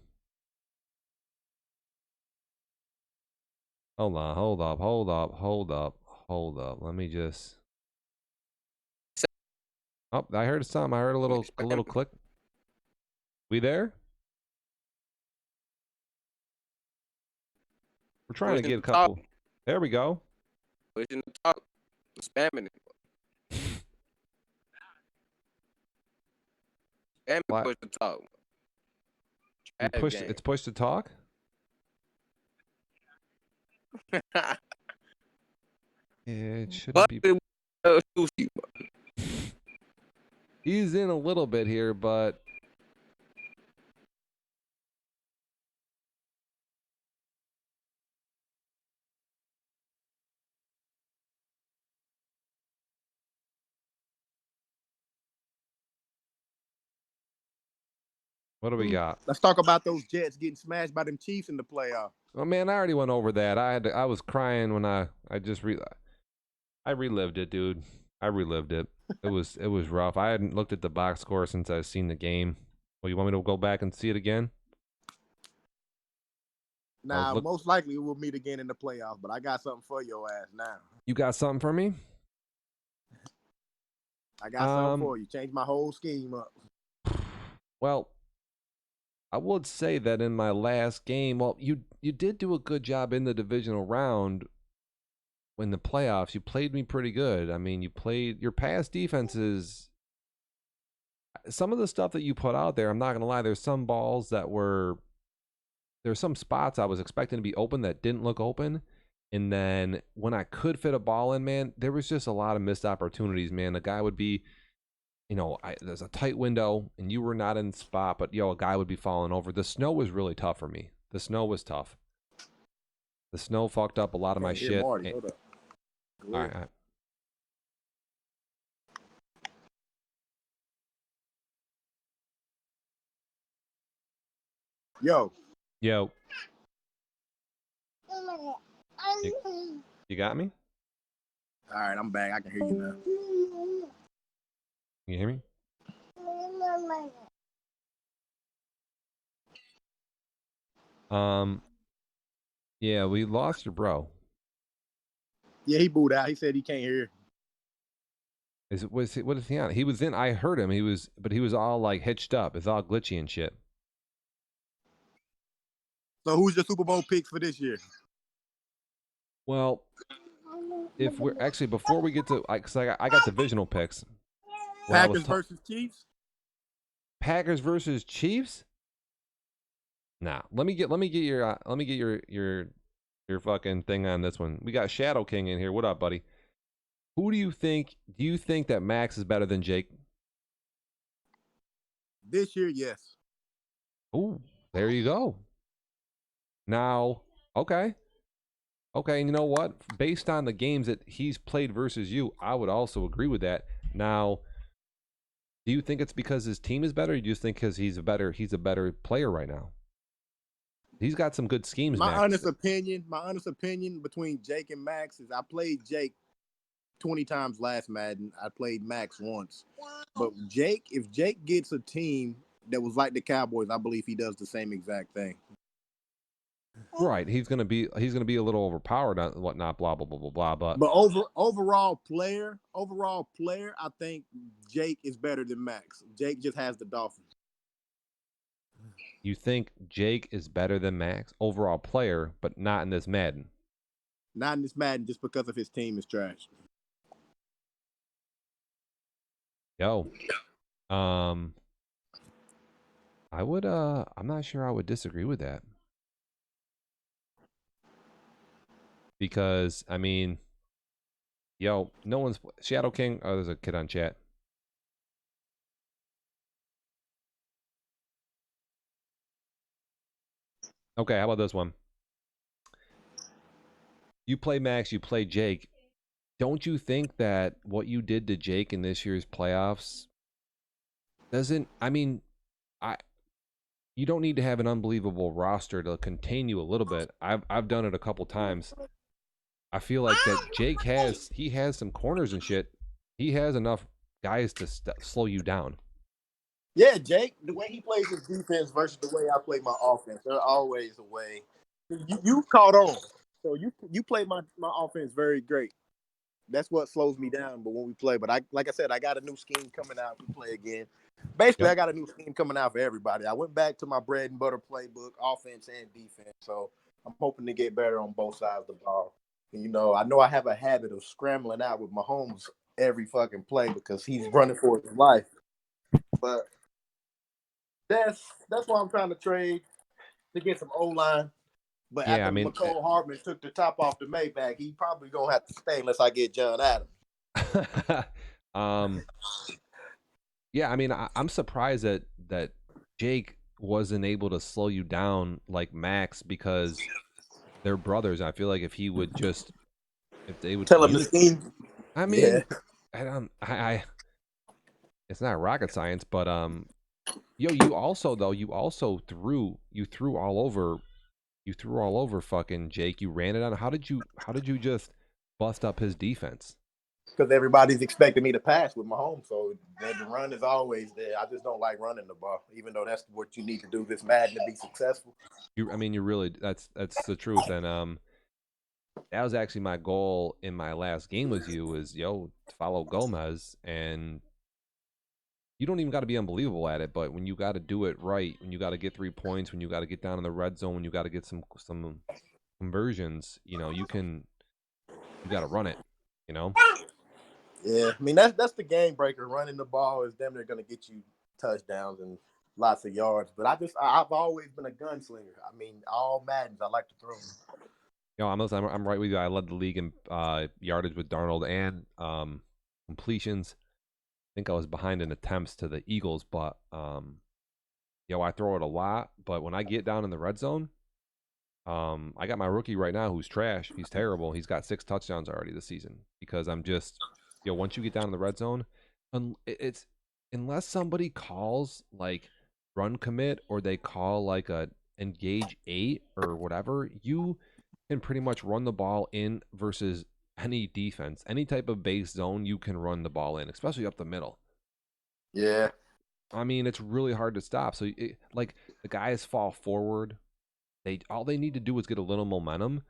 Hold on. Hold up. Hold up. Hold up. Hold up. Let me just. Oh, I heard something. I heard a little click. We there? We're trying to get a couple. There we go. Pushing the talk, spamming it. Spamming push the talk. It's push to talk. Yeah, it shouldn't be. He's in a little bit here, but what do we got? Let's talk about those Jets getting smashed by them Chiefs in the playoff. Oh man, I already went over that. I was crying when I relived it, dude. I relived it. It was rough. I hadn't looked at the box score since I've seen the game. Well, you want me to go back and see it again? Nah, most likely we'll meet again in the playoffs, but I got something for your ass now. You got something for me? I got something for you. Change my whole scheme up. Well, I would say that in my last game, well, you did do a good job in the divisional round. In the playoffs, you played me pretty good. I mean, you played your past defenses. Some of the stuff that you put out there, I'm not gonna lie. There's some balls that were. There's some spots I was expecting to be open that didn't look open. And then when I could fit a ball in, man, there was just a lot of missed opportunities, man. The guy would be, there's a tight window and you were not in the spot, but, a guy would be falling over. The snow was really tough for me. The snow was tough. The snow fucked up a lot of my shit. Marty, hold up. All right. Yo. You got me? All right, I'm back. I can hear you now. You hear me? Yeah, we lost your bro. Yeah, he booed out. He said he can't hear. What is he on? He was in. I heard him. He was all like hitched up. It's all glitchy and shit. So who's your Super Bowl picks for this year? Well, if we're actually before we get to, because I got divisional picks. Packers versus Chiefs. Packers versus Chiefs. Nah, let me get your fucking thing on this one. We got Shadow King in here. What up, buddy? Who do you think? Do you think that Max is better than Jake? This year, yes. Ooh, there you go. Now, okay. Okay, and you know what? Based on the games that he's played versus you, I would also agree with that. Now, do you think it's because his team is better, or do you think because he's a better player right now? He's got some good schemes, My Max. honest opinion between Jake and Max is I played Jake 20 times last Madden. I played Max once. But if Jake gets a team that was like the Cowboys, I believe he does the same exact thing. Right, he's gonna be a little overpowered and whatnot, blah blah blah blah blah. But overall player, I think Jake is better than Max. Jake just has the Dolphins. you think Jake is better than Max overall player, but not in this Madden? Not in this Madden, just because of his team is trash. Yo, I would I'm not sure I would disagree with that because I mean, yo, no one's Shadow King. Oh, there's a kid on chat. Okay, how about this one? You play Max, you play Jake. Don't you think that what you did to Jake in this year's playoffs doesn't? I mean, I you don't need to have an unbelievable roster to contain you a little bit. I've done it a couple times. I feel like that Jake has some corners and shit. He has enough guys to slow you down. Yeah, Jake, the way he plays his defense versus the way I play my offense, there's always a way. You caught on. So you play my offense very great. That's what slows me down. But when we play, but like I said, I got a new scheme coming out. We play again. Basically, Yep. I got a new scheme coming out for everybody. I went back to my bread and butter playbook, offense and defense. So I'm hoping to get better on both sides of the ball. And, I know I have a habit of scrambling out with Mahomes every fucking play because he's running for his life. But that's why I'm trying to trade to get some O line. But Yeah, after I mean, McCole Hardman took the top off the Maybach, he probably gonna have to stay unless I get John Adams. um, yeah, I mean, I'm surprised that Jake wasn't able to slow you down like Max because they're brothers. I feel like if they would Tell him the communicate. scheme. I Yeah. mean, it's not rocket science, but yo, you threw all over fucking Jake. You ran it on. How did you just bust up his defense? Because everybody's expecting me to pass with Mahomes, so the run is always there. I just don't like running the ball, even though that's what you need to do this Madden to be successful. I mean, you really that's the truth, and that was actually my goal in my last game with you is follow Gomez, and you don't even got to be unbelievable at it, but when you got to do it right, when you got to get 3 points, when you got to get down in the red zone, when you got to get some conversions, you got to run it, Yeah, I mean that's the game breaker. Running the ball is them. They're gonna get you touchdowns and lots of yards. But I've always been a gunslinger. I mean, all Maddens I like to throw. I'm right with you. I led the league in yardage with Darnold and completions. I think I was behind in attempts to the Eagles, but I throw it a lot. But when I get down in the red zone, I got my rookie right now who's trash. He's terrible. He's got 6 touchdowns already this season because I'm just, once you get down in the red zone, it's unless somebody calls like run commit or they call like a engage 8 or whatever, you can pretty much run the ball in versus any defense, any type of base zone. You can run the ball in, especially up the middle. Yeah. I mean, it's really hard to stop. So, like the guys fall forward. All they need to do is get a little momentum,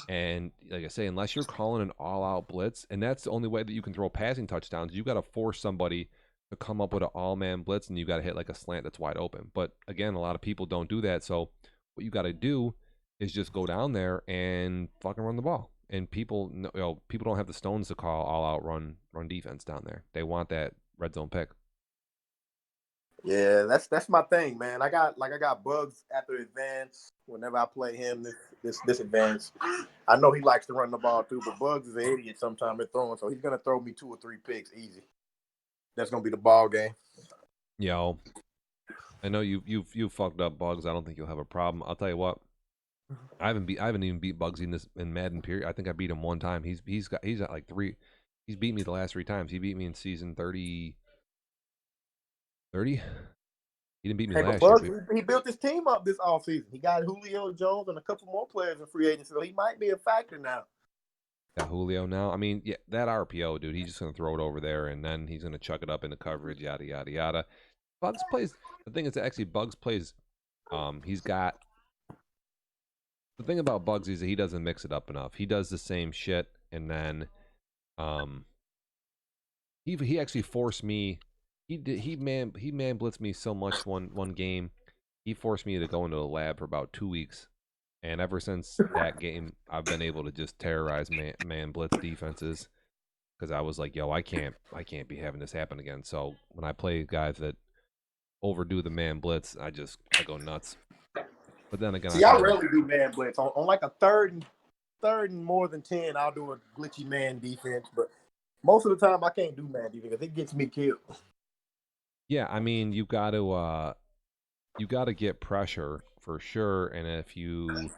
and like I say, unless you're calling an all-out blitz, and that's the only way that you can throw passing touchdowns. You got to force somebody to come up with an all-man blitz, and you got to hit like a slant that's wide open. But again, a lot of people don't do that. So what you got to do is just go down there and fucking run the ball. And people, people don't have the stones to call all-out run defense down there. They want that red zone pick. Yeah, that's my thing, man. I got Bugs after advance. Whenever I play him this advance, I know he likes to run the ball too, but Bugs is an idiot sometimes at throwing, so he's gonna throw me 2 or 3 picks easy. That's gonna be the ball game. I know you fucked up Bugs. I don't think you'll have a problem. I'll tell you what. I haven't even beat Bugsy in Madden period. I think I beat him one time. He's at like 3. He's beat me the last 3 times. He beat me in season 30. 30. He didn't beat me Hey, but last year. Bugs, he built his team up this offseason. He got Julio Jones and a couple more players in free agency, so he might be a factor now. Got Julio now. I mean, yeah, that RPO dude. He's just gonna throw it over there, and then he's gonna chuck it up into coverage. Yada yada yada. Bugs plays. The thing is that actually Bugs plays. He's got the thing about Bugs is that he doesn't mix it up enough. He does the same shit, and then um, he actually forced me. He man blitzed me so much one game. He forced me to go into the lab for about 2 weeks, and ever since that game, I've been able to just terrorize man blitz defenses because I was like, yo, I can't be having this happen again. So when I play guys that overdo the man blitz, I go nuts. But then again, See, I rarely do man blitz on like a third and more than 10. I'll do a glitchy man defense, but most of the time I can't do man defense because it gets me killed. yeah, I mean, you got to get pressure for sure, and if you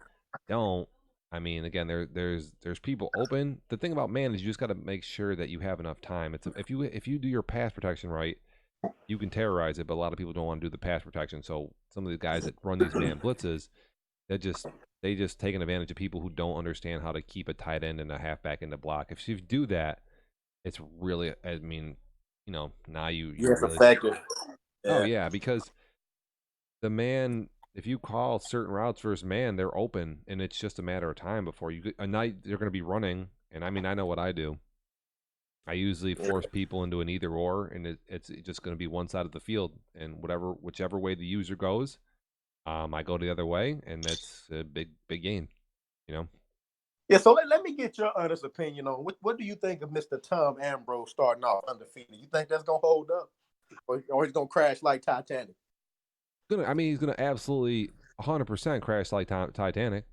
don't, I mean, again, there's people open. The thing about man is you just got to make sure that you have enough time. If you do your pass protection right, you can terrorize it. But a lot of people don't want to do the pass protection. So some of the guys that run these man blitzes, they just taking advantage of people who don't understand how to keep a tight end and a halfback in the block. If you do that, it's really, I mean, now you're Yes, really. effective. Oh Yeah. yeah, because the man, if you call certain routes versus man, they're open, and it's just a matter of time before you. A night they're going to be running, and I mean, I know what I do. I usually force people into an either or, and it's just going to be one side of the field, and whichever way the user goes, I go the other way, and that's a big game, you know. Yeah, so let me get your honest opinion on what do you think of Mr. Tom Ambrose starting off undefeated? You think that's gonna hold up, or he's gonna crash like Titanic? He's gonna absolutely 100% crash like Titanic,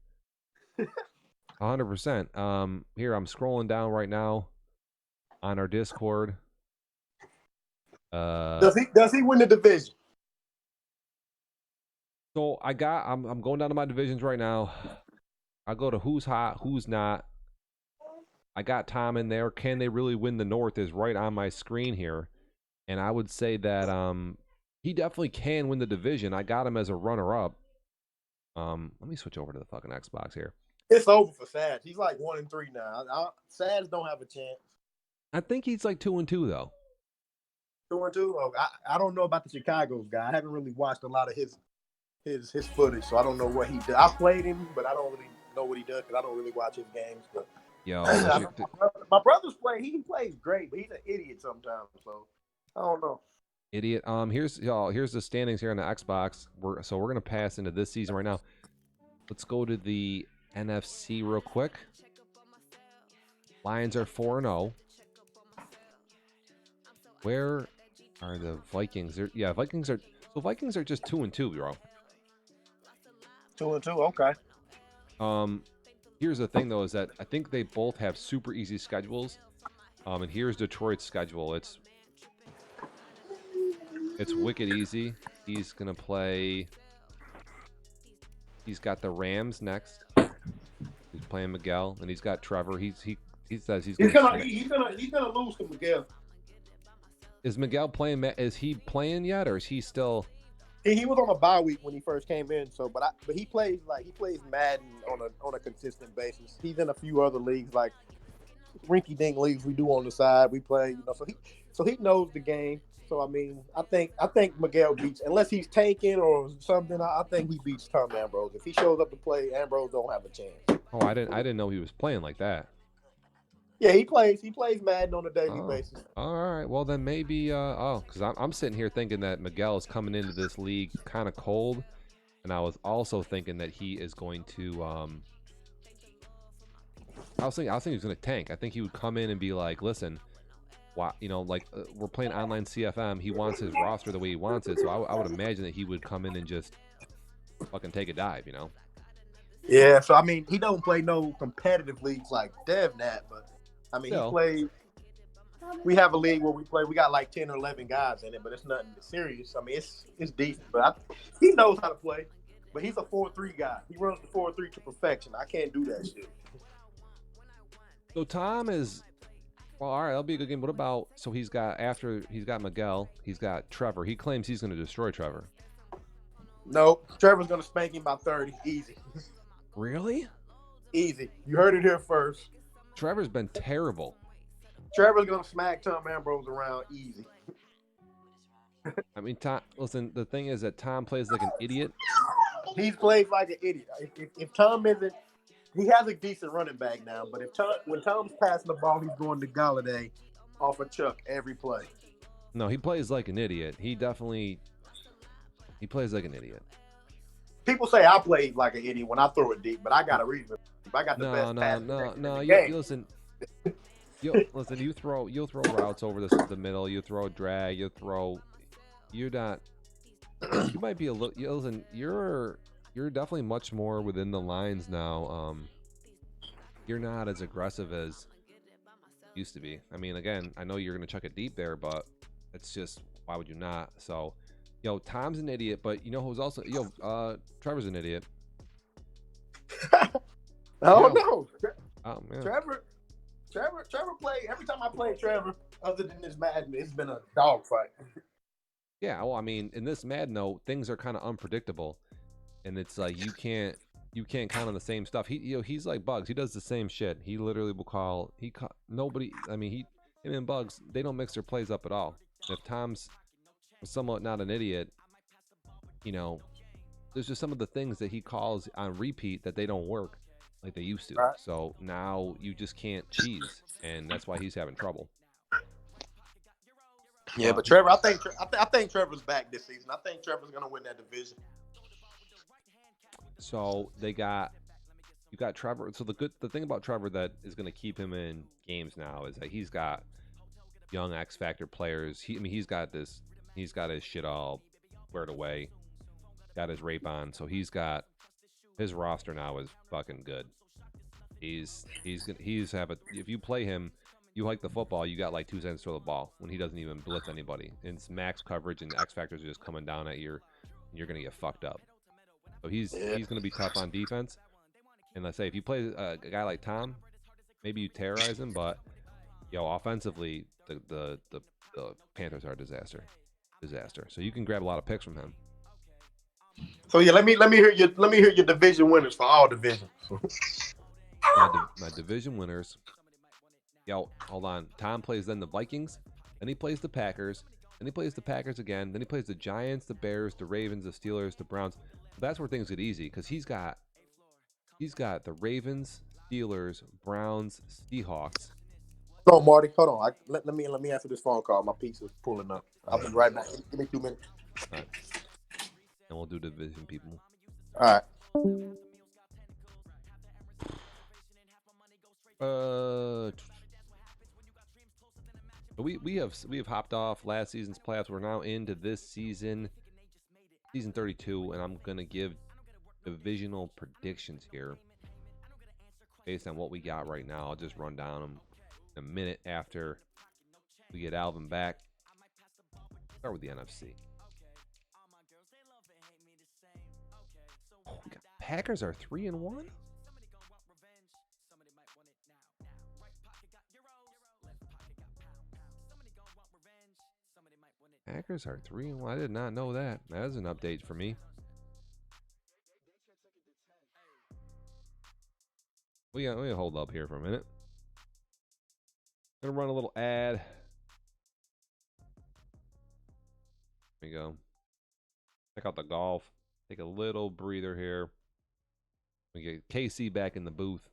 100%. Here I'm scrolling down right now on our Discord. Does he win the division? So I'm going down to my divisions right now. I go to who's hot, who's not. I got Tom in there. Can they really win the North is right on my screen here. And I would say that he definitely can win the division. I got him as a runner up. Let me switch over to the fucking Xbox here. It's over for Sads. He's like 1-3 now. Sads don't have a chance. I think he's like 2-2 though. 2-2. Oh, I don't know about the Chicago's guy. I haven't really watched a lot of his footage, so I don't know what he does. I played him, but I don't really know what he does because I don't really watch his games. But Yo, my brother's play. He plays great, but he's an idiot sometimes. So I don't know. Idiot. Here's the standings here on the Xbox. We're gonna pass into this season right now. Let's go to the NFC real quick. Lions are 4-0. Where are the Vikings? Vikings are just 2-2, bro. 2-2. Okay. Here's the thing though, is that I think they both have super easy schedules. And here's Detroit's schedule. It's wicked easy. He's gonna play. He's got the Rams next. He's playing Miguel, and he's got Trevor. He says he's gonna lose to Miguel. Is Miguel playing? Is he playing yet, or is he still? He was on a bye week when he first came in. So, but he plays Madden on a consistent basis. He's in a few other leagues like rinky dink leagues we do on the side. We play, so he knows the game. So I mean, I think Miguel beats, unless he's tanking or something. I think he beats Tom Ambrose. If he shows up to play, Ambrose don't have a chance. Oh, I didn't know he was playing like that. Yeah, he plays Madden on a daily basis. All right, well then maybe because I'm sitting here thinking that Miguel is coming into this league kind of cold, and I was also thinking that he is going to I was thinking he was going to tank. I think he would come in and be like, listen. Why, we're playing online CFM. He wants his roster the way he wants it, so I would imagine that he would come in and just fucking take a dive, Yeah, so I mean, he don't play no competitive leagues like DevNat, but I mean, Still. he plays. We have a league where we got like 10 or 11 guys in it, but it's nothing serious. I mean, it's decent, but he knows how to play. but he's a 4-3 guy. He runs the 4-3 to perfection. I can't do that shit. So Tom is well, all right. That'll be a good game. What about so he's got Miguel, he's got Trevor. He claims he's going to destroy Trevor. No, Trevor's gonna spank him by 30, easy. Really? Easy. You heard it here first. Trevor's been terrible. Trevor's gonna smack Tom Ambrose around easy. I mean, Tom. Listen, the thing is that Tom plays like an idiot. He plays like an idiot. If Tom isn't, he has a decent running back now. But when Tom's passing the ball, he's going to Galladay off of Chuck every play. No, he plays like an idiot. He plays like an idiot. People say I played like an idiot when I throw it deep, but I got a reason. I got the best pass in the game. You listen. You throw routes over the middle. You throw drag. You're not. You might be a little. Listen, you're definitely much more within the lines now. You're not as aggressive as you used to be. I mean, again, I know you're gonna chuck it deep there, but it's just why would you not? So, Tom's an idiot, but you know who's also Trevor's an idiot. Oh no, Oh man. Trevor played every time I played Trevor. Other than this Madden, it's been a dogfight. Yeah, well, I mean, in this Mad Note, things are kind of unpredictable, and it's like you can't count on the same stuff. He's like Bugs. He does the same shit. He literally will nobody. I mean, him and Bugs, they don't mix their plays up at all. If Tom's somewhat not an idiot, there's just some of the things that he calls on repeat that they don't work like they used to. Right. So now you just can't cheese, and that's why he's having trouble. Yeah, but Trevor, I think Trevor's back this season. I think Trevor's gonna win that division. So you got Trevor. So the thing about Trevor that is going to keep him in games now is that he's got young X Factor players. He's got his shit all squared away, got his rape on. So his roster now is fucking good. If you play him, you hike the football, you got like 2 seconds to throw the ball when he doesn't even blitz anybody. And it's max coverage and X Factors are just coming down at you, and you're gonna get fucked up. So he's gonna be tough on defense. And let's say if you play a guy like Tom, maybe you terrorize him, but offensively the Panthers are a disaster. So you can grab a lot of picks from him. So yeah, let me hear your division winners for all divisions. My division winners. Hold on. Tom plays then the Vikings, then he plays the Packers, then he plays the Packers again, then he plays the Giants, the Bears, the Ravens, the Steelers, the Browns. That's where things get easy because he's got the Ravens, Steelers, Browns, Seahawks. Hold on, Marty. Hold on. Let me answer this phone call. My pizza's pulling up. I'll be right back. Give me 2 minutes. All right. And we'll do division people. All right. We have hopped off last season's playoffs. We're now into this season 32, and I'm gonna give divisional predictions here based on what we got right now. I'll just run down them in a minute after we get Alvin back. Start with the NFC. We got Packers are 3-1. Packers are 3-1. I did not know that. That's an update for me. We gotta hold up here for a minute. Gonna run a little ad. There we go. Check out the golf. Take a little breather here. We get KC back in the booth.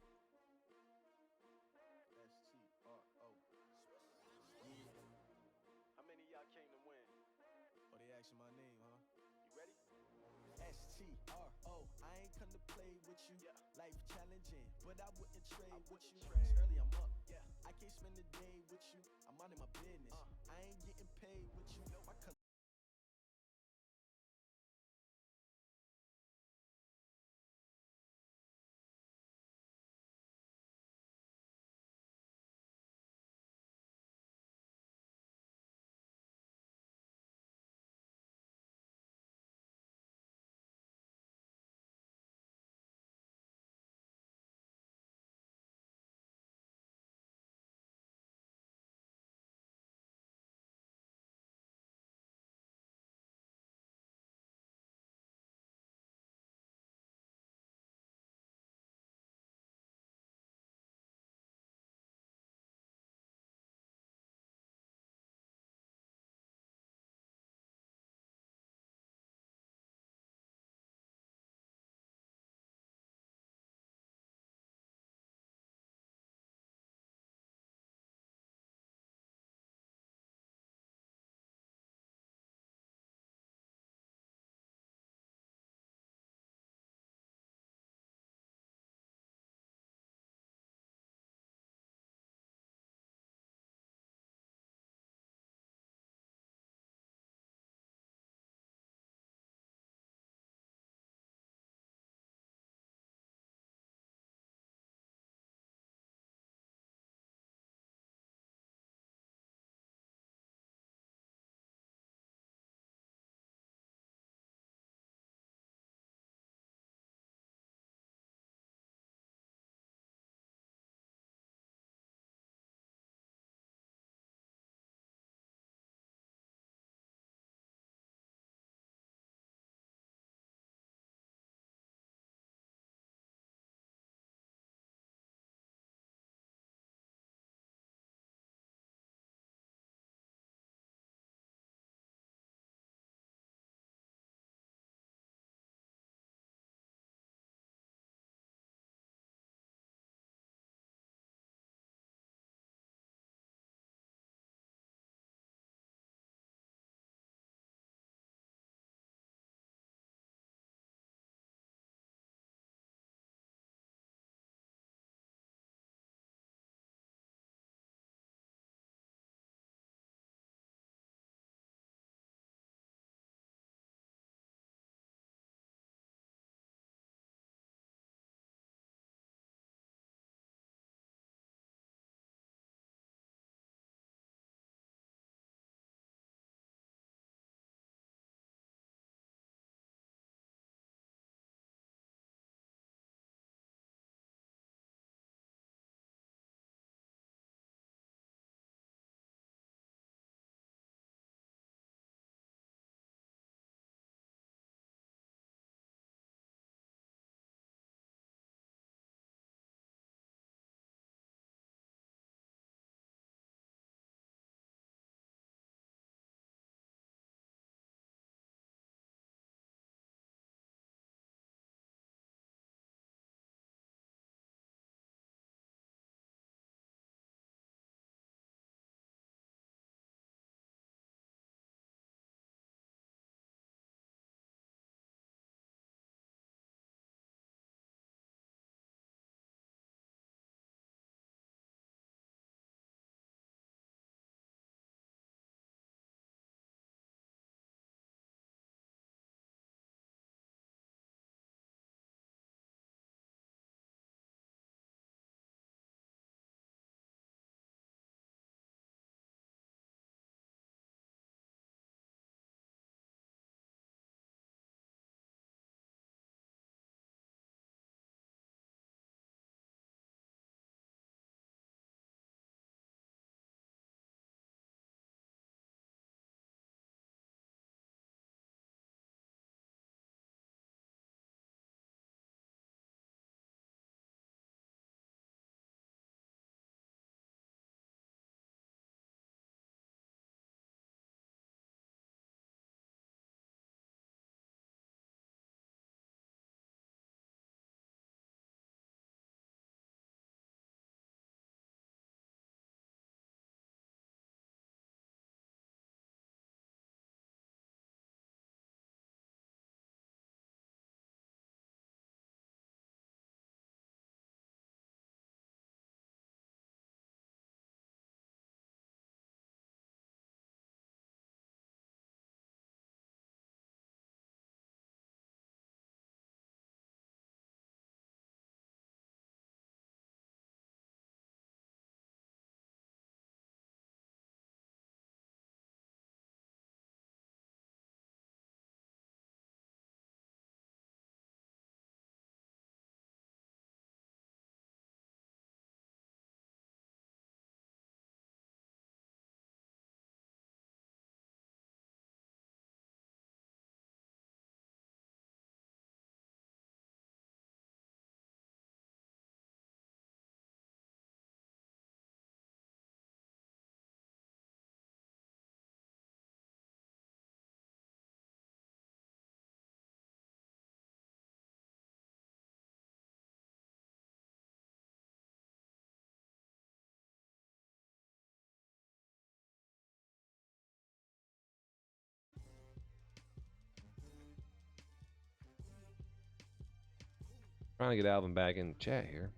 Trying to get Alvin back in chat here.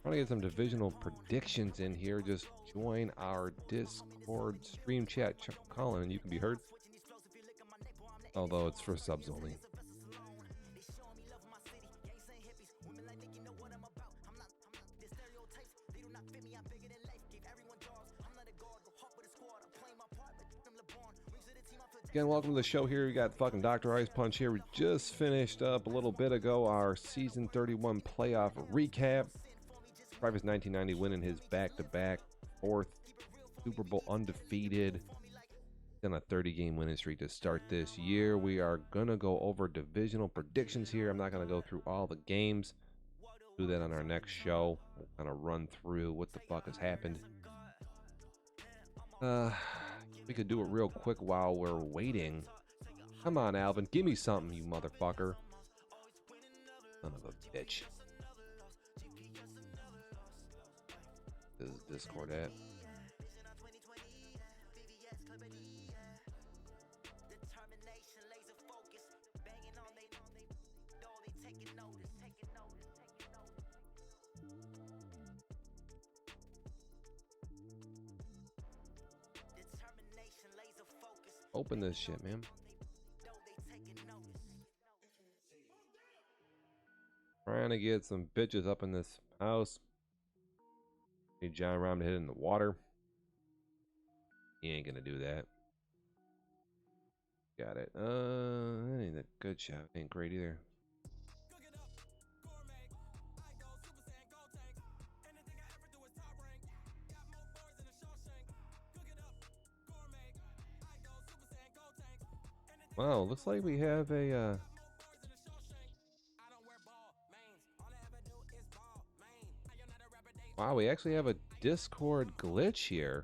Trying to get some divisional predictions in here. Just join our Discord stream chat, Colin, and you can be heard. Although it's for subs only. Again, welcome to the show here. We got fucking Dr. Ice Punch here. We just finished up a little bit ago our Season 31 playoff recap. Private's 1990 winning his back-to-back fourth Super Bowl undefeated. On a 30-game winning streak to start this year. We are going to go over divisional predictions here. I'm not going to go through all the games. Do that on our next show. We'll kind of run through what the fuck has happened. We could do it real quick while we're waiting. Come on, Alvin. Give me something, you motherfucker. Son of a bitch. This is Discord at. Open this shit, man. Trying to get some bitches up in this house. Need John Rahm to hit in the water. He ain't gonna do that. Got it. That ain't a good shot. Ain't great either. Wow, looks like we have a wow, we actually have a Discord glitch here.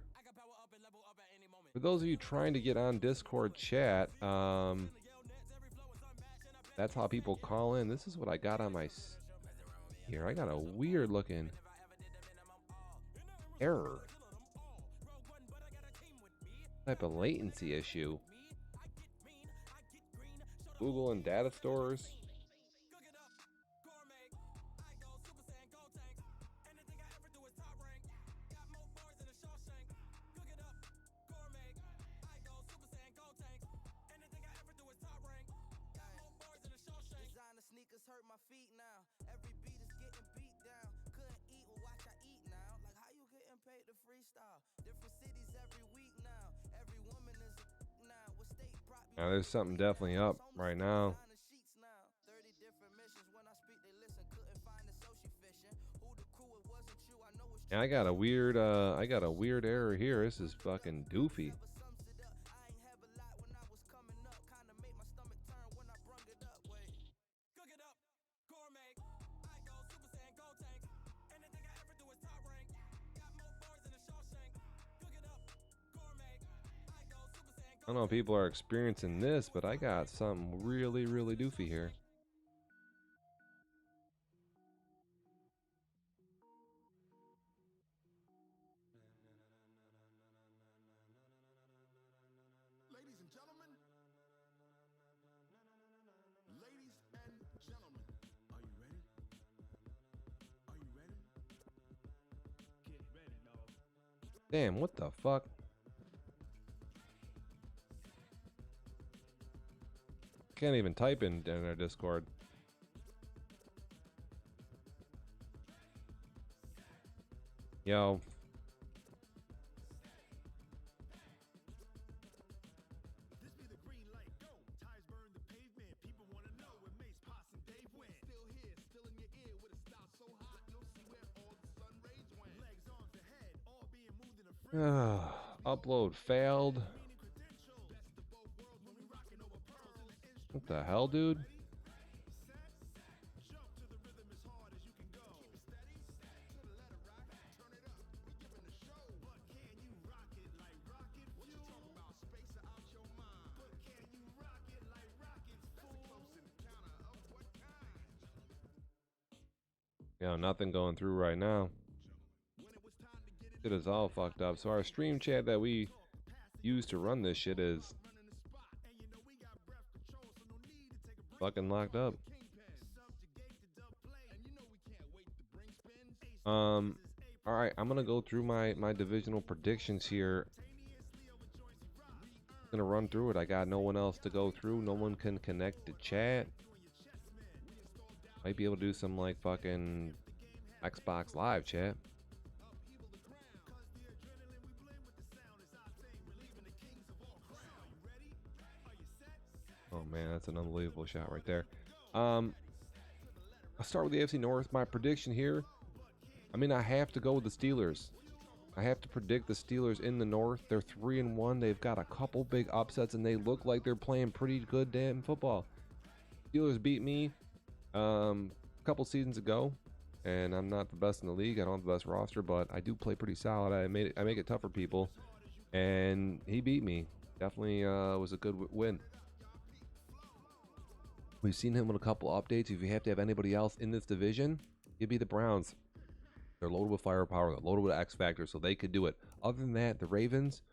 For those of you trying to get on Discord chat, that's how people call in. This is what I got on my here. I got a weird looking error. Type of latency issue. Google and data stores. Hurt my feet now. Every beat is getting beat down. Couldn't eat, well watch I eat now. Like how you getting paid to freestyle? Different cities every week now. Every woman is now. What state brought me? Now there's something definitely up right now. 30 different missions. When I speak, they listen. Couldn't find the social fishing. Who the crew? It wasn't you. I know it's And I got a weird error here. This is fucking doofy. I don't know if people are experiencing this, but I got something really, really doofy here. Ladies and gentlemen, are you ready? Are you ready? Get ready, dog. Damn, what the fuck? Can't even type in our Discord. Yo. This be the green light, go. Tires burn the pavement. People wanna know where Mace, Poss, and Dave went. Still here, still in your ear with a style so hot, no see where all the sun rays went. Legs, arms, ahead, all being moved in a frame. Upload failed. What the hell, dude? You know, nothing going through right now. It is all fucked up. So our stream chat that we use to run this shit is fucking locked up. All right, I'm gonna go through my divisional predictions here. Gonna run through it. I got no one else to go through. No one can connect to chat. Might be able to do some like fucking Xbox Live chat. Oh man, that's an unbelievable shot right there. I'll start with the AFC North. My prediction here. I mean, I have to go with the Steelers. I have to predict the Steelers in the North. They're 3-1. They've got a couple big upsets, and they look like they're playing pretty good damn football. Steelers beat me a couple seasons ago, and I'm not the best in the league. I don't have the best roster, but I do play pretty solid. I make it tough for people, and he beat me. Definitely was a good win. We've seen him with a couple updates. If you have to have anybody else in this division, it'd be the Browns. They're loaded with firepower, they're loaded with X factor, so they could do it. Other than that, the Ravens,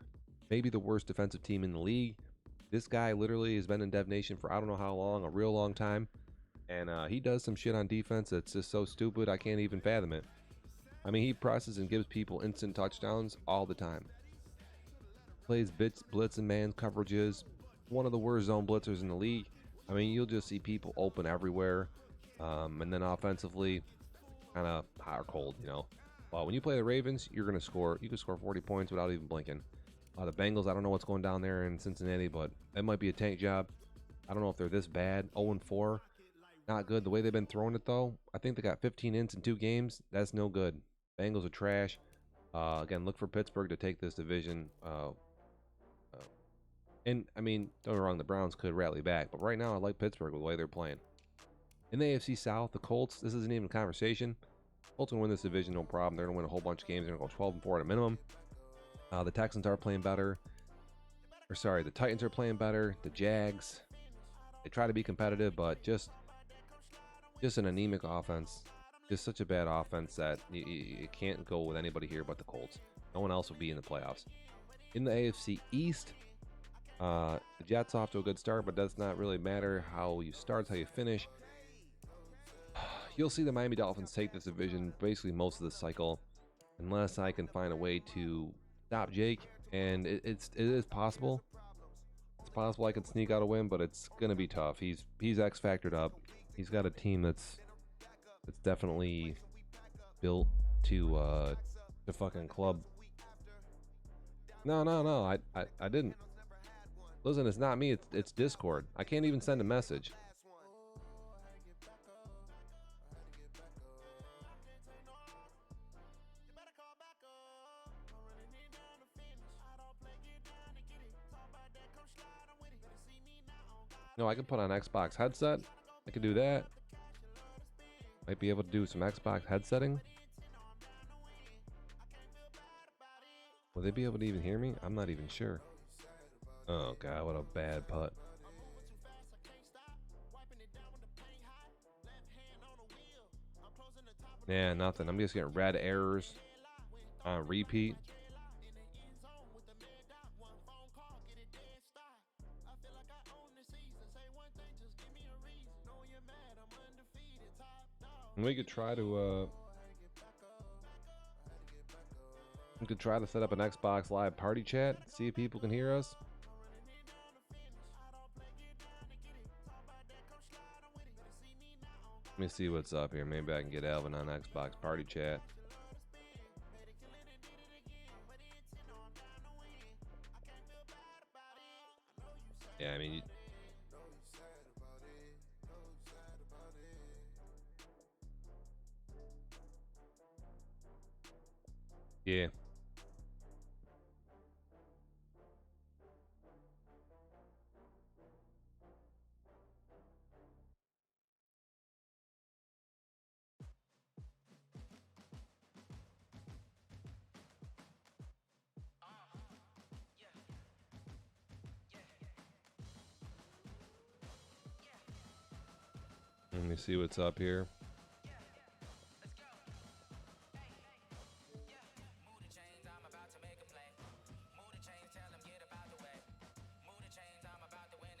maybe the worst defensive team in the league. This guy literally has been in Dev Nation for I don't know how long, a real long time. And he does some shit on defense that's just so stupid, I can't even fathom it. I mean, he presses and gives people instant touchdowns all the time. Plays blitz and man coverages. One of the worst zone blitzers in the league. I mean, you'll just see people open everywhere. And then offensively, kind of hot or cold, you know. Well, when you play the Ravens, you're going to score. You can score 40 points without even blinking. The Bengals, I don't know what's going down there in Cincinnati, but that might be a tank job. I don't know if they're this bad. 0-4. Not good. The way they've been throwing it, though, I think they got 15 ints in 2 games. That's no good. Bengals are trash. Again, look for Pittsburgh to take this division. And, I mean, don't get me wrong, the Browns could rally back. But right now, I like Pittsburgh with the way they're playing. In the AFC South, the Colts, this isn't even a conversation. Colts going to win this division, no problem. They're going to win a whole bunch of games. They're going to go 12-4 at a minimum. The Texans are playing better. Or sorry, the Titans are playing better. The Jags, they try to be competitive, but just an anemic offense. Just such a bad offense that you can't go with anybody here but the Colts. No one else will be in the playoffs. In the AFC East, the Jets off to a good start, but does not really matter how you start, how you finish. You'll see the Miami Dolphins take this division basically most of the cycle, unless I can find a way to stop Jake, and it is possible. It's possible I can sneak out a win, but it's gonna be tough. He's X factored up. He's got a team that's definitely built to fucking club. No, I didn't. Listen, it's not me. It's Discord. I can't even send a message. No, I can put on Xbox headset. I can do that. Might be able to do some Xbox headsetting. Will they be able to even hear me? I'm not even sure. Oh god, what a bad putt. Yeah, nothing. I'm just getting red errors on repeat. And we could try to set up an Xbox Live party chat, see if people can hear us. Let me see what's up here. Maybe I can get Alvin on Xbox party chat. Yeah, I mean, yeah. Let me see what's up here.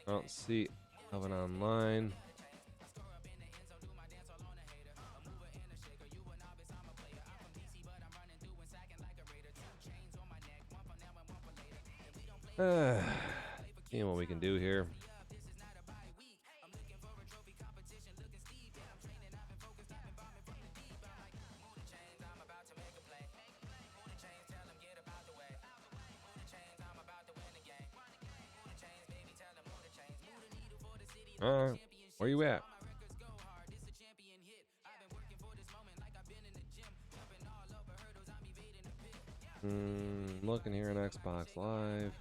I don't see Alvin online. Seeing what we can do here. Where you at? Looking here on Xbox Live.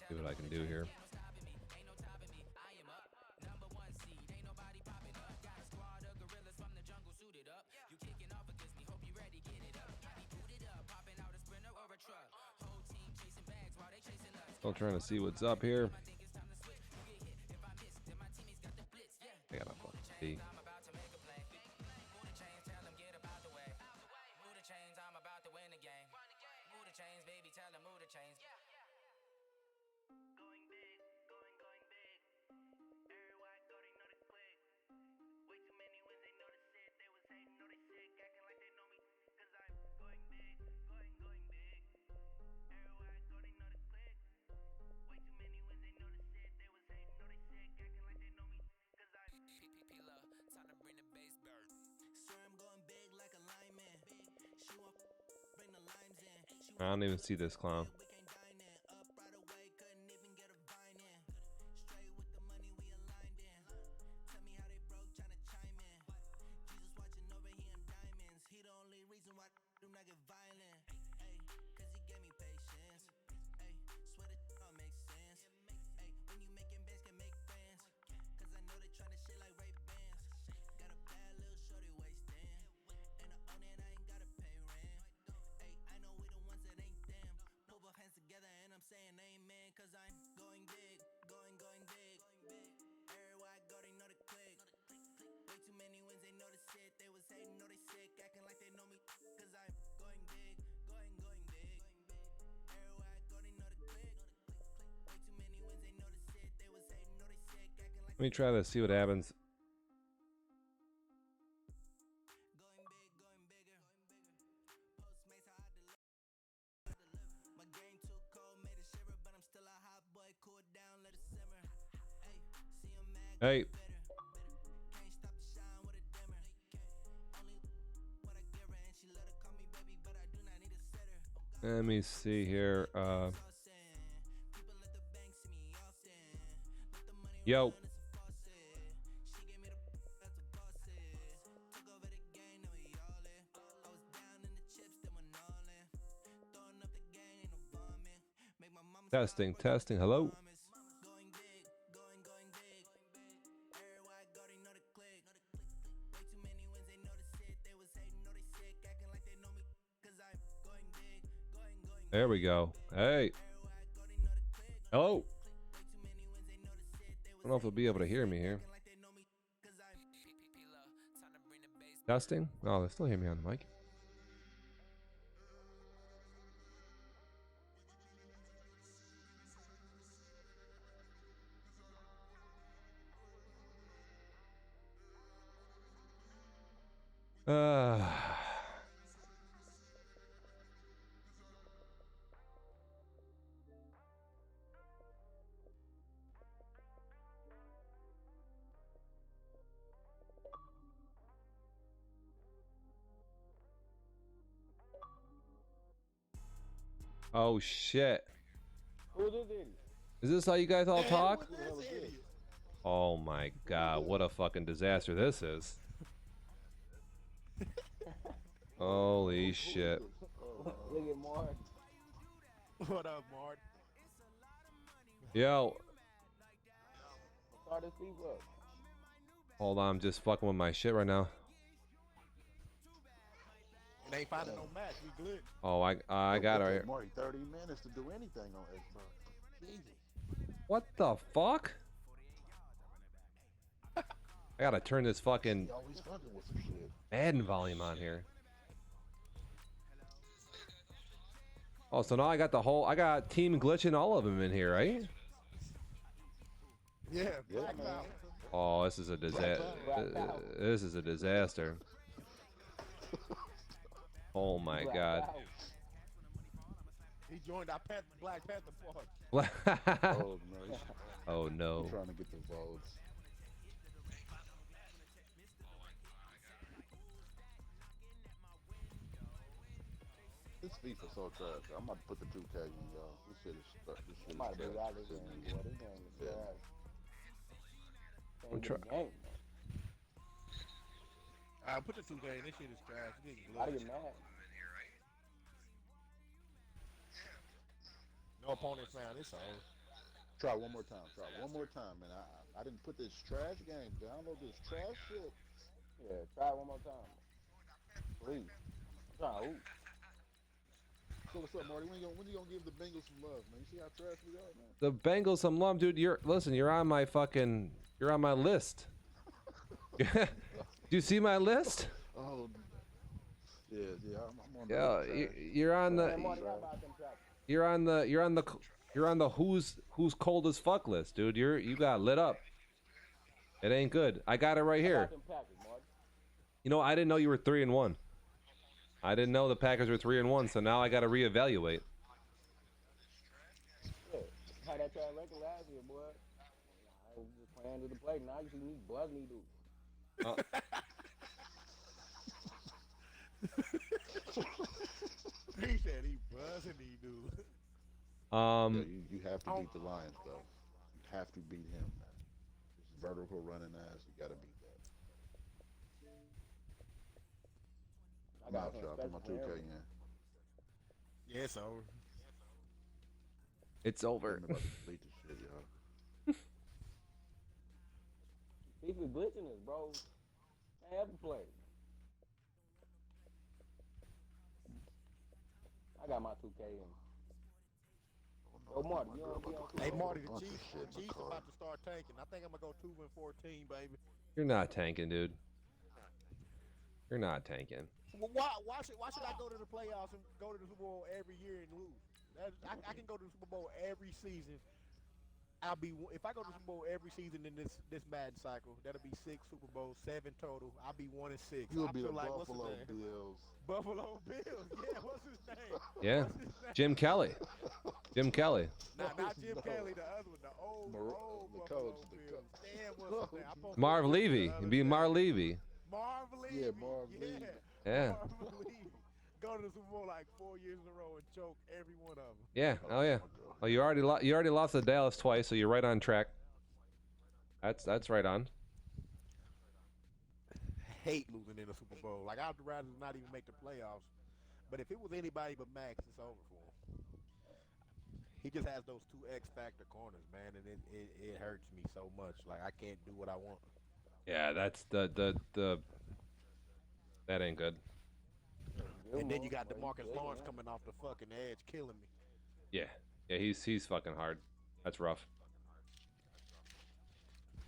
See what I can do here. Still trying to see what's up here. I gotta fucking see. I don't even see this clown. Let me try to see what happens. Hey. Let me see here. Yo. Testing, testing. Hello. There we go. Hey. Hello. I don't know if they'll be able to hear me here. Testing? Oh, they still hear me on the mic. Oh shit. Who's this idiot? Is this how you guys all talk? Who the hell is this? Oh my god, what a fucking disaster this is. Holy shit. Look at Mark. What up, Mart? Yo. Start this people up. Hold on, I'm just fucking with my shit right now. They ain't finding no match. We good. Oh, I got it right here. Marty, 30 minutes to do anything on Xbox. Easy. What the fuck? I gotta turn this fucking He always fucking with some shit. Madden volume on here. Oh, so now I got team glitching all of them in here, right? Yeah, Yeah, black man. out. Oh, this is a disaster. This is a disaster. Oh my Black god. out. He joined our Black Panther Party. Oh no, he's Oh no. trying to get the votes. This FIFA so trash. I'm about to put the 2K in, y'all. This shit is this shit is Might be trash. out of game, boy. This game is Yeah. trash. I'm Can't get a game, man. I put the 2K in. This shit is trash. It's getting I glitched. get mad. No opponents found. It's over. Try one more time. Try one more time, man. I didn't put this trash game. Download this trash shit. Yeah, try it one more time. Please. I'm trying to hoop. So what's up, Marty? When you gonna give the Bengals some love, man? You see how trash we are, man? The Bengals some love, dude. You're on my list. Do you see my list? Oh, yeah. I'm on. Yeah, you're on Man, the Marty, how about them tracks? you're on the who's cold as fuck list, dude. You got lit up. It ain't good. I got it right How here. about them Packers, Marty? You know, I didn't know you were 3-1. I didn't know the Packers were 3-1, so now I got to reevaluate. Yeah. How that track record last year, boy. I was just playing to the play. Now you see me buzz me, dude. He said he buzzing he dude. Yeah, you have to beat the Lions, though. You have to beat him, man. This vertical running ass, you gotta beat that. I I'm got out, some y'all. Put my special 2K for him. in. Yeah, it's over. It's over. I'm about to delete this shit, y'all. FIFA glitching us, bro. I ever play. I got my 2K in. Oh, Marty, you don't be on 2K? Hey, Marty, the Bunch of Chiefs, shit in the car. about to start tanking. I think I'm gonna go 2-14, baby. You're not tanking, dude. You're not tanking. Well, why should I go to the playoffs and go to the Super Bowl every year and lose? I can go to the Super Bowl every season. If I go to the Super Bowl every season in this Madden cycle, that'll be 6 Super Bowls, 7 total. I'll be 1-6. You'll I be the feel like, what's his Buffalo name? Bills. Buffalo Bills. Yeah, what's his name? Yeah. What's his name? Jim Kelly. Jim Kelly. Nah, not Jim No. Kelly, the other one, the old The Buffalo coach, the Bills. coach. Damn, what's his name? I posted Marv a picture Levy. the other It'd be day. Marv Levy. Marv Levy. Yeah, Marv Levy. Yeah. Marv Levy. Go to the Super Bowl like 4 years in a row and choke every one of them. Yeah. Oh yeah. Oh, you already lost to Dallas twice, so you're right on track. That's right on. Hate losing in the Super Bowl. Like, I'd rather not even make the playoffs. But if it was anybody but Max, it's over for him. He just has those 2 X factor corners, man, and it hurts me so much. Like, I can't do what I want. Yeah, that's the that ain't good. And then you got DeMarcus Lawrence coming off the fucking edge, killing me. Yeah. Yeah, he's fucking hard. That's rough.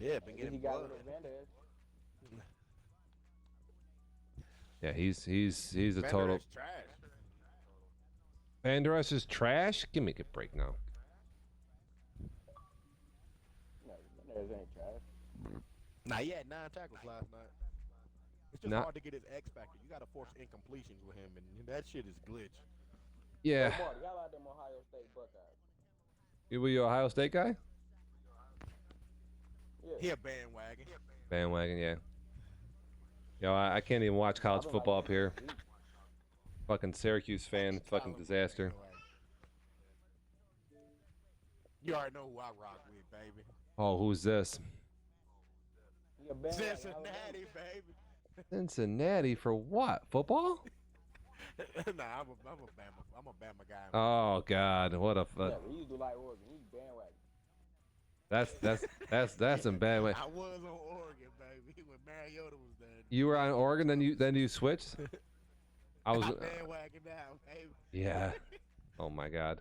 Yeah, been He getting got blood. rid of Van Der. Yeah, he's a Van Der total. Esch trash. Van Der Esch is trash. Give me a break now. No, Van Der ain't trash. Nah, he had 9 tackles last night. It's just Nah. hard to get his X factor. You got to force incompletions with him, and that shit is glitch. Yeah. Hey, Marty, how about them Ohio State Buckeyes? Were you Ohio State guy? Yeah. He a bandwagon. Bandwagon, yeah. Yo, I can't even watch college I've been football like up here. this week. Fucking Syracuse fan, fucking disaster. You already know who I rock with, baby. Oh, who's this? He a bandwagon, Cincinnati, Alabama. baby. Cincinnati for what? Football? Nah, I'm a Bama guy. Oh God, what a Yeah, he used to like Oregon. He's bandwagon. that's some bad way. I was on Oregon, baby, when Mariota was there. You were on Oregon, then you switched. I was. I'm bandwagon now, baby. Yeah. Oh my God.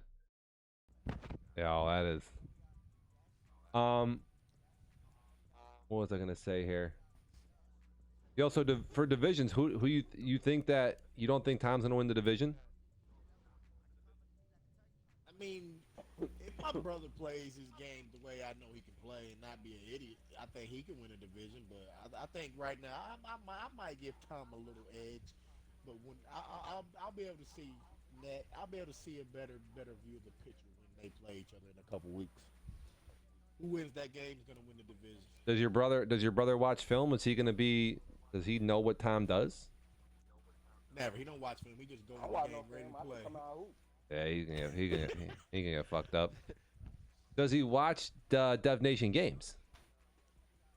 Yeah, oh, that is. What was I gonna say here? Yo, so for divisions, who you think that you don't think Tom's gonna win the division? I mean, if my brother plays his game the way I know he can play and not be an idiot, I think he can win a division. But I think right now I might give Tom a little edge. But when I'll be able to see that, I'll be able to see a better view of the picture when they play each other in a couple weeks. Who wins that game is gonna win the division. Does your brother watch film? Is he gonna be? Does he know what Tom does? Never. He don't watch film. He just go I in the watch game no ready film. to I play. just come out hoop. Yeah, he can get fucked up. Does he watch the Dev Nation games?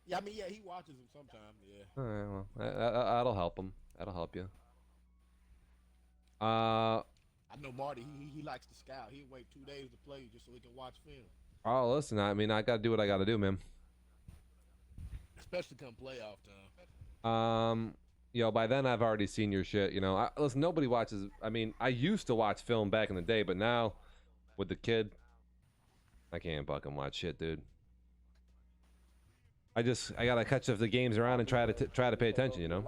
Yeah, I mean, yeah, he watches them sometimes. Yeah. All right, well, that'll help him. That'll help you. Uh, I know Marty. He likes to scout. He'll wait 2 days to play just so he can watch film. oh, listen, I mean, I gotta do what I gotta do, man. Especially come playoff time. Yo, by then I've already seen your shit. You know, listen, nobody watches. I mean, I used to watch film back in the day, but now with the kid, I can't fucking watch shit, dude. I gotta catch up the games around and try to pay attention. You know?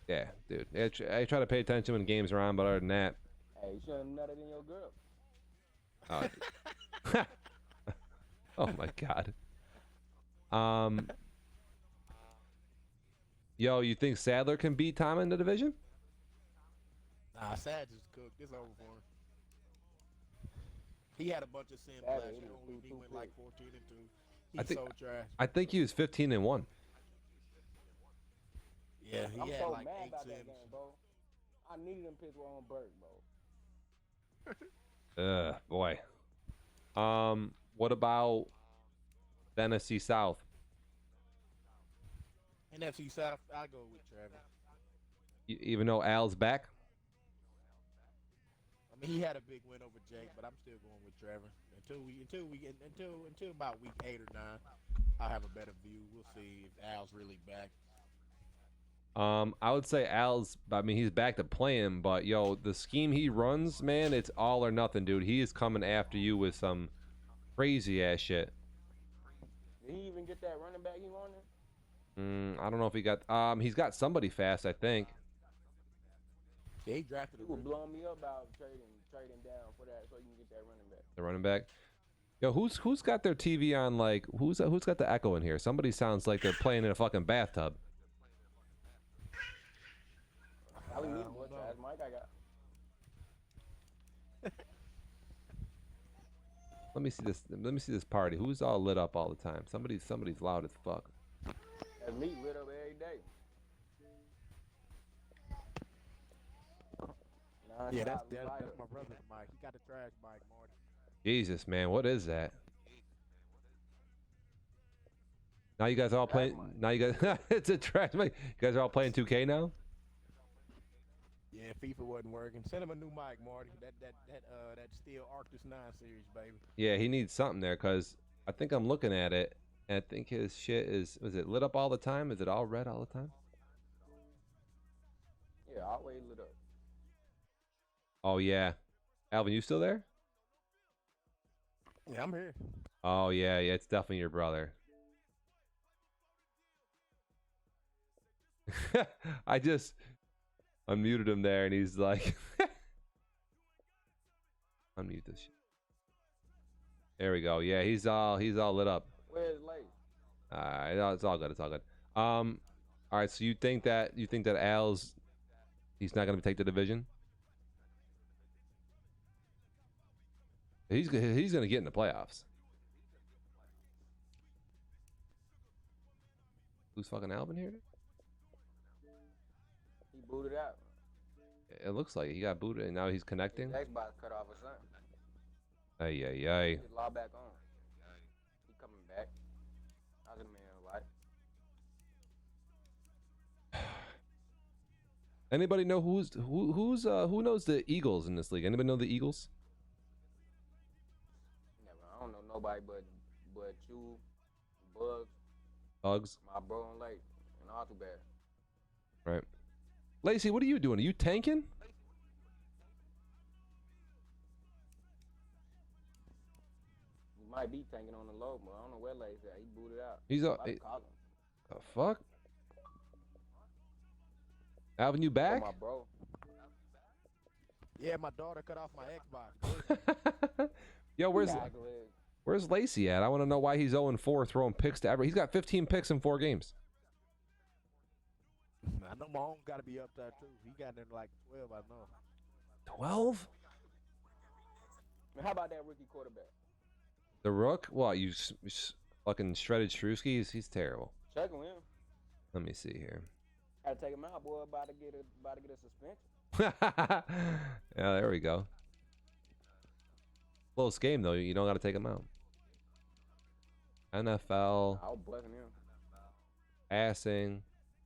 Yeah, dude. I try to pay attention when games are on, but other than that, Hey, you shouldn't have nutted in your girl. oh, oh my god. Yo, you think Sadler can beat Tom in the division? Nah, Sad just cooked. It's over for him. He had a bunch of sims Sad, last he year. was Only he too went like quick. 14 and 2. He's so trash. I think he was 15-1. Yeah, he I'm had so like mad 8 about that sims. game, bro. I needed them pitch on Burke, bro. Boy. What about Tennessee South? NFC South, I go with Trevor. Even though Al's back? I mean, he had a big win over Jake, but I'm still going with Trevor until about week 8 or 9. I'll have a better view. We'll see if Al's really back. I would say I mean, he's back to playing, but yo, the scheme he runs, man, it's all or nothing, dude. He is coming after you with some crazy ass shit. Did he even get that running back he wanted? I don't know if he got he's got somebody fast, I think. Yeah, he drafted He a was rookie. blowing me up about trading down for that so you can get that running back. The running back. Yo, who's got their TV on? Like, who's got the echo in here? Somebody sounds like they're playing in a fucking bathtub. I need to trash Mike. I got. Let me see this. Let me see this party. Who's all lit up all the time? Somebody's loud as fuck. That's me lit up every day. Yeah, that's my brother's mic. He got the trash mic, Marty. Jesus, man, what is that? Now you guys are all playing. Now you guys, it's a trash mic. You guys are all playing 2K now. Yeah, FIFA wasn't working. Send him a new mic, Marty. That Steel Arctis 9 series, baby. Yeah, he needs something there because I think I'm looking at it and I think his shit was it lit up all the time? Is it all red all the time? Yeah, always lit up. Oh yeah, Alvin, you still there? Yeah, I'm here. Oh yeah, it's definitely your brother. I just unmuted him there and he's like unmute this shit. There we go. Yeah, he's all lit up. Where's Lake? It's all good. It's all good. All right. So you think that Al's he's not gonna take the division? He's gonna get in the playoffs. Who's fucking Alvin here? He booted out. It looks like he got booted and now he's connecting. His Xbox cut off or something. Ay. He log back on. He coming back. How's the man like? Anybody know who knows the Eagles in this league? Anybody know the Eagles? Never. I don't know nobody but you, Bugs, Bugs. my bro and Lake, and all too bad. Right. Lacey, what are you doing? Are you tanking? He might be tanking on the low, but I don't know where Lake's at. He booted out. He's I call him. the fuck? Alvin, you Oh, back? my bro. Yeah, my daughter cut off my Xbox. Yo, where's Chocolate. where's Lacey at? I want to know why he's 0-4 throwing picks to every. He's got 15 picks in 4 games. I know my own got to be up there too. He got in like 12, I know. 12? How about that rookie quarterback? The Rook? What, you fucking shredded Shrewski? He's terrible. Check him in. Let me see here. Gotta take him out, boy. About to get a suspension. Yeah, there we go. Close game, though. You don't got to take him out. NFL. I was blessing him. Passing.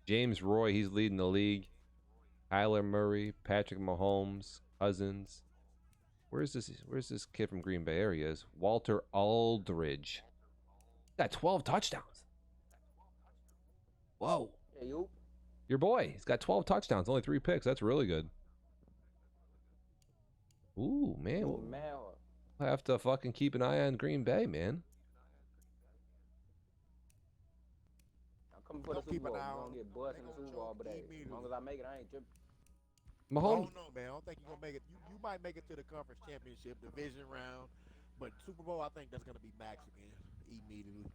James Roy, he's leading the league. Kyler Murray, Patrick Mahomes, Cousins. Where's this kid from Green Bay? There he is. Walter Aldridge. Got 12 touchdowns. Whoa. Hey, you. Your boy. He's got 12 touchdowns, only 3 picks. That's really good. Ooh, man. Ooh, man. We'll have to fucking keep an eye on Green Bay, man. I'm coming for the Don't Super keep an Bowl. ey I'm on gonna him. get busted They in the gonna Super Bowl, choke but hey, as immediately. long as I make it, I ain't tripping. I Mahomes. don't know, man. I don't think you're gonna make it. You might make it to the conference championship division round, but Super Bowl, I think that's gonna be Max again immediately.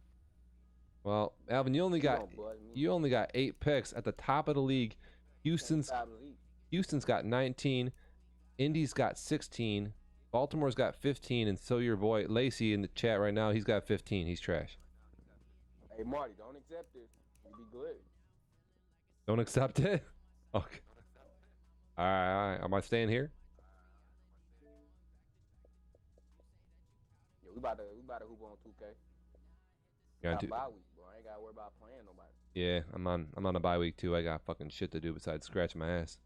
Well, Alvin, you only got Don't buzz me. 8 picks at the top of the league. Houston's got 19. Indy's got 16. Baltimore's got 15, and so your boy Lacey in the chat right now, he's got 15. He's trash. Hey, Marty, don't accept this. You be good. Don't accept it? Okay. All right. Am I staying here? Yeah, we about to hoop on 2K. Yeah, Got bye week, bro. I ain't gotta worry about playing nobody. yeah, I'm on a bye week too. I got fucking shit to do besides scratching my ass.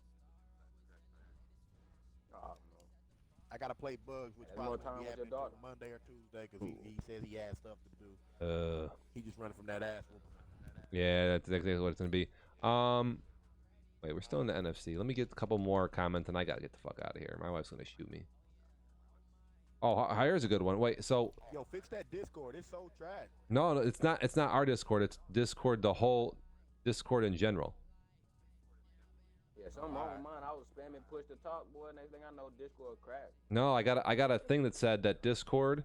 Oh, no. I gotta play Bugs, which Have more probably time won't be with your happening daughter. till Monday or Tuesday, because he says he has stuff to do. He just running from that ass whooping. Yeah, that's exactly what it's gonna be. Wait, we're still in the NFC. Let me get a couple more comments, and I gotta get the fuck out of here. My wife's gonna shoot me. Oh, here's a good one. Wait, so Yo, fix that Discord. It's so trash. no, it's not. It's not our Discord. It's Discord, the whole Discord in general. Yeah, something wrong with mine. I was spamming push to talk, boy. Next thing I know, Discord crashed. No, I got a thing that said that Discord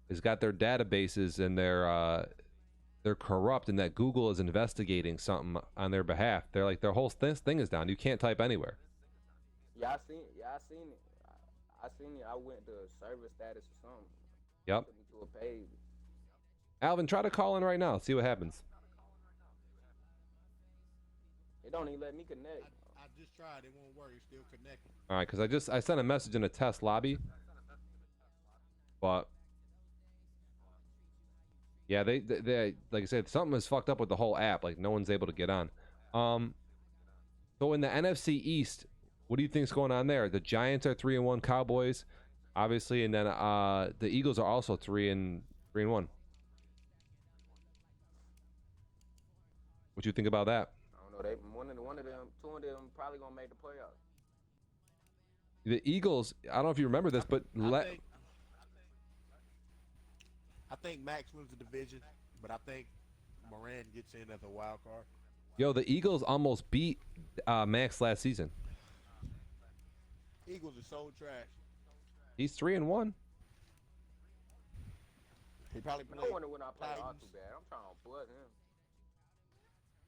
has got their databases and they're corrupt, and that Google is investigating something on their behalf. They're like their whole thing is down. You can't type anywhere. Yeah, I seen it. I seen it. I went to service status or something. Yep. Took me to a page. Alvin, try to call in right now. See what happens. It don't even let me connect. I just tried. It won't work. It's still connected. All right, because I sent a message in a test lobby, but yeah, they like I said, something is fucked up with the whole app. Like no one's able to get on. So in the NFC East, what do you think's going on there? The Giants are 3-1, Cowboys, obviously, and then the Eagles are also 3-1. What you think about that? I don't know. Two of them probably gonna make the playoffs. The Eagles, I don't know if you remember this, but I think Max wins the division, but I think Moran gets in as a wild card. yo, the Eagles almost beat Max last season. Eagles are so trash. He's 3-1. He probably I played. wonder when I play all Titans. too bad. I'm trying to buzz him.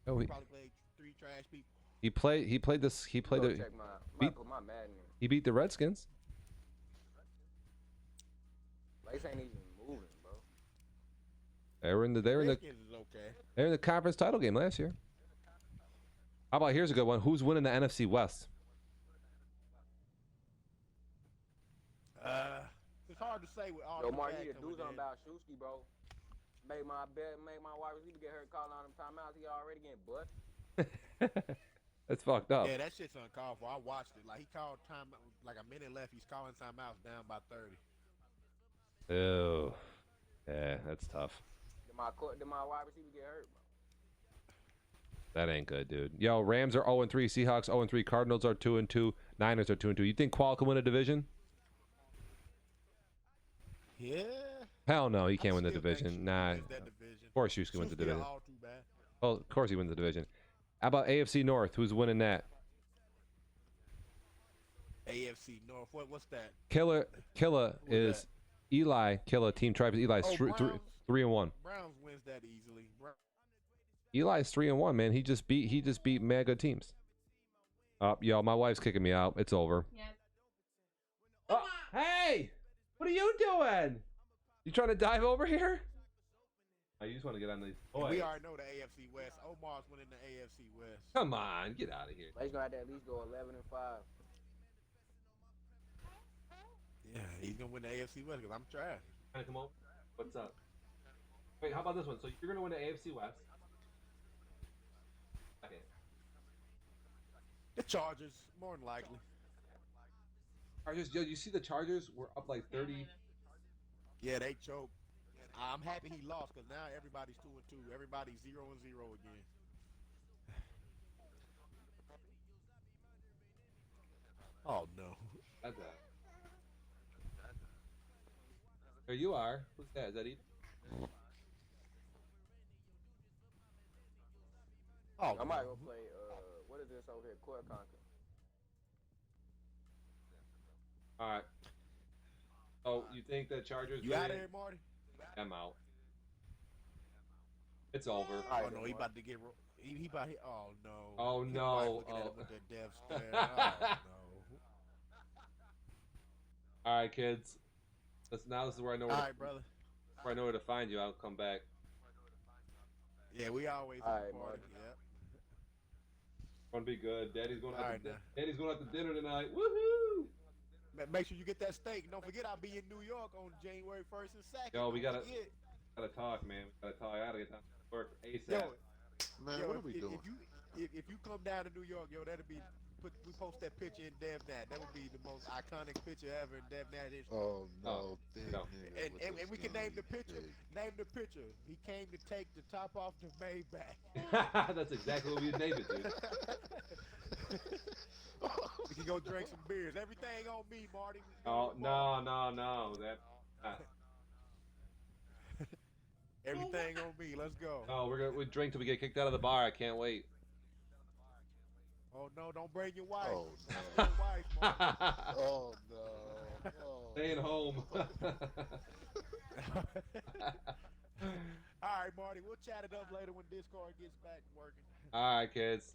Oh, He probably played 3 trash people. he played the Check my, beat- put my Madden in. he beat the Redskins. Lace ain't even moving, bro. They were in the Redskins is okay. They're in the conference title game last year. How about here's a good one? Who's winning the NFC West? It's hard to say with all Yo, the Mark, bad you do coming something in. about Shuski, bro. Make my wide receiver get hurt calling on them timeouts. He already getting busted. That's fucked up. Yeah, that shit's uncalled for. I watched it. Like he called time, like a minute left. He's calling timeouts down by 30. Oh, yeah, that's tough. Did my wide receiver get hurt, bro? That ain't good, dude. Yo, Rams are 0-3, Seahawks 0-3, Cardinals are 2-2, Niners are 2-2. You think Qual can win a division? Yeah. Hell no, he can't I win the still think division. Schuster Nah, wins of that division. course Schuster wins the Schuster division. all too bad. Well, of course he wins the division. How about AFC North? Who's winning that? AFC North. What's that? Killer Who is is Eli. Killer Team Tribe. Eli's Oh, Browns. 3-1. Browns wins that easily. Eli's 3-1. Man, he just beat mega teams. Yo, my wife's kicking me out. It's over. Yeah. Oh, hey, what are you doing? You trying to dive over here? I just want to get on these. We already know the AFC West. Omar's winning the AFC West. Come on, get out of here. He's gonna have to at least go 11-5. Yeah, he's gonna win the AFC West because I'm trash. Trying to come over? What's up? Wait, how about this one? So you're gonna win the AFC West. Okay. The Chargers, more than likely. Chargers, yo, you see the Chargers were up like 30. Yeah, they choked. I'm happy he lost because now everybody's 2-2. Everybody's 0-0 again. Oh no. That's that. There you are. Who's that? Is that Ethan? Oh, I might no. go play. What is this over here? Court Conquer. All right. Oh, you think the Chargers? You out of here, Marty? I'm out. It's over. Oh no, he about to get. He about. Oh no. Oh His no. wife looking at him with that death stare. Oh no. All right, kids. This is where I know. All right, brother. Where I know where to find you. I'll come back. Yeah, we always All at right, the party. Marty. Yep. Gonna be good. Daddy's going All out. right, now. Daddy's going out to dinner tonight. Woohoo! Make sure you get that steak. Don't forget, I'll be in New York on January 1st and 2nd. Yo, we Don't gotta forget. talk, man. We gotta talk. I gotta get down to work ASAP. Yo, Man, yo, what are we doing? If you come down to New York, yo, that'll be. We post that picture in DevNat. That would be the most iconic picture ever in DevNat history. Oh no, big no. nigga And, with and, the and we can name the skinny picture. dick. Name the picture. He came to take the top off the Maybach. That's exactly what we named it, dude. We can go drink some beers. Everything on me, Marty. Oh no. That. Everything on me. Let's go. Oh, we drink till we get kicked out of the bar. I can't wait. Oh no! Don't bring your wife. Oh Your no. wife, Marty. Oh no. Oh, Staying home. All right, Marty. We'll chat it up later when Discord gets back working. All right, kids.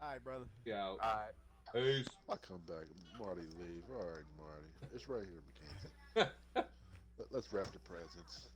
All right, brother. Be out. All right. Peace. I come back. Marty leave. All right, Marty. It's right here, Mackenzie. Let's wrap the presents.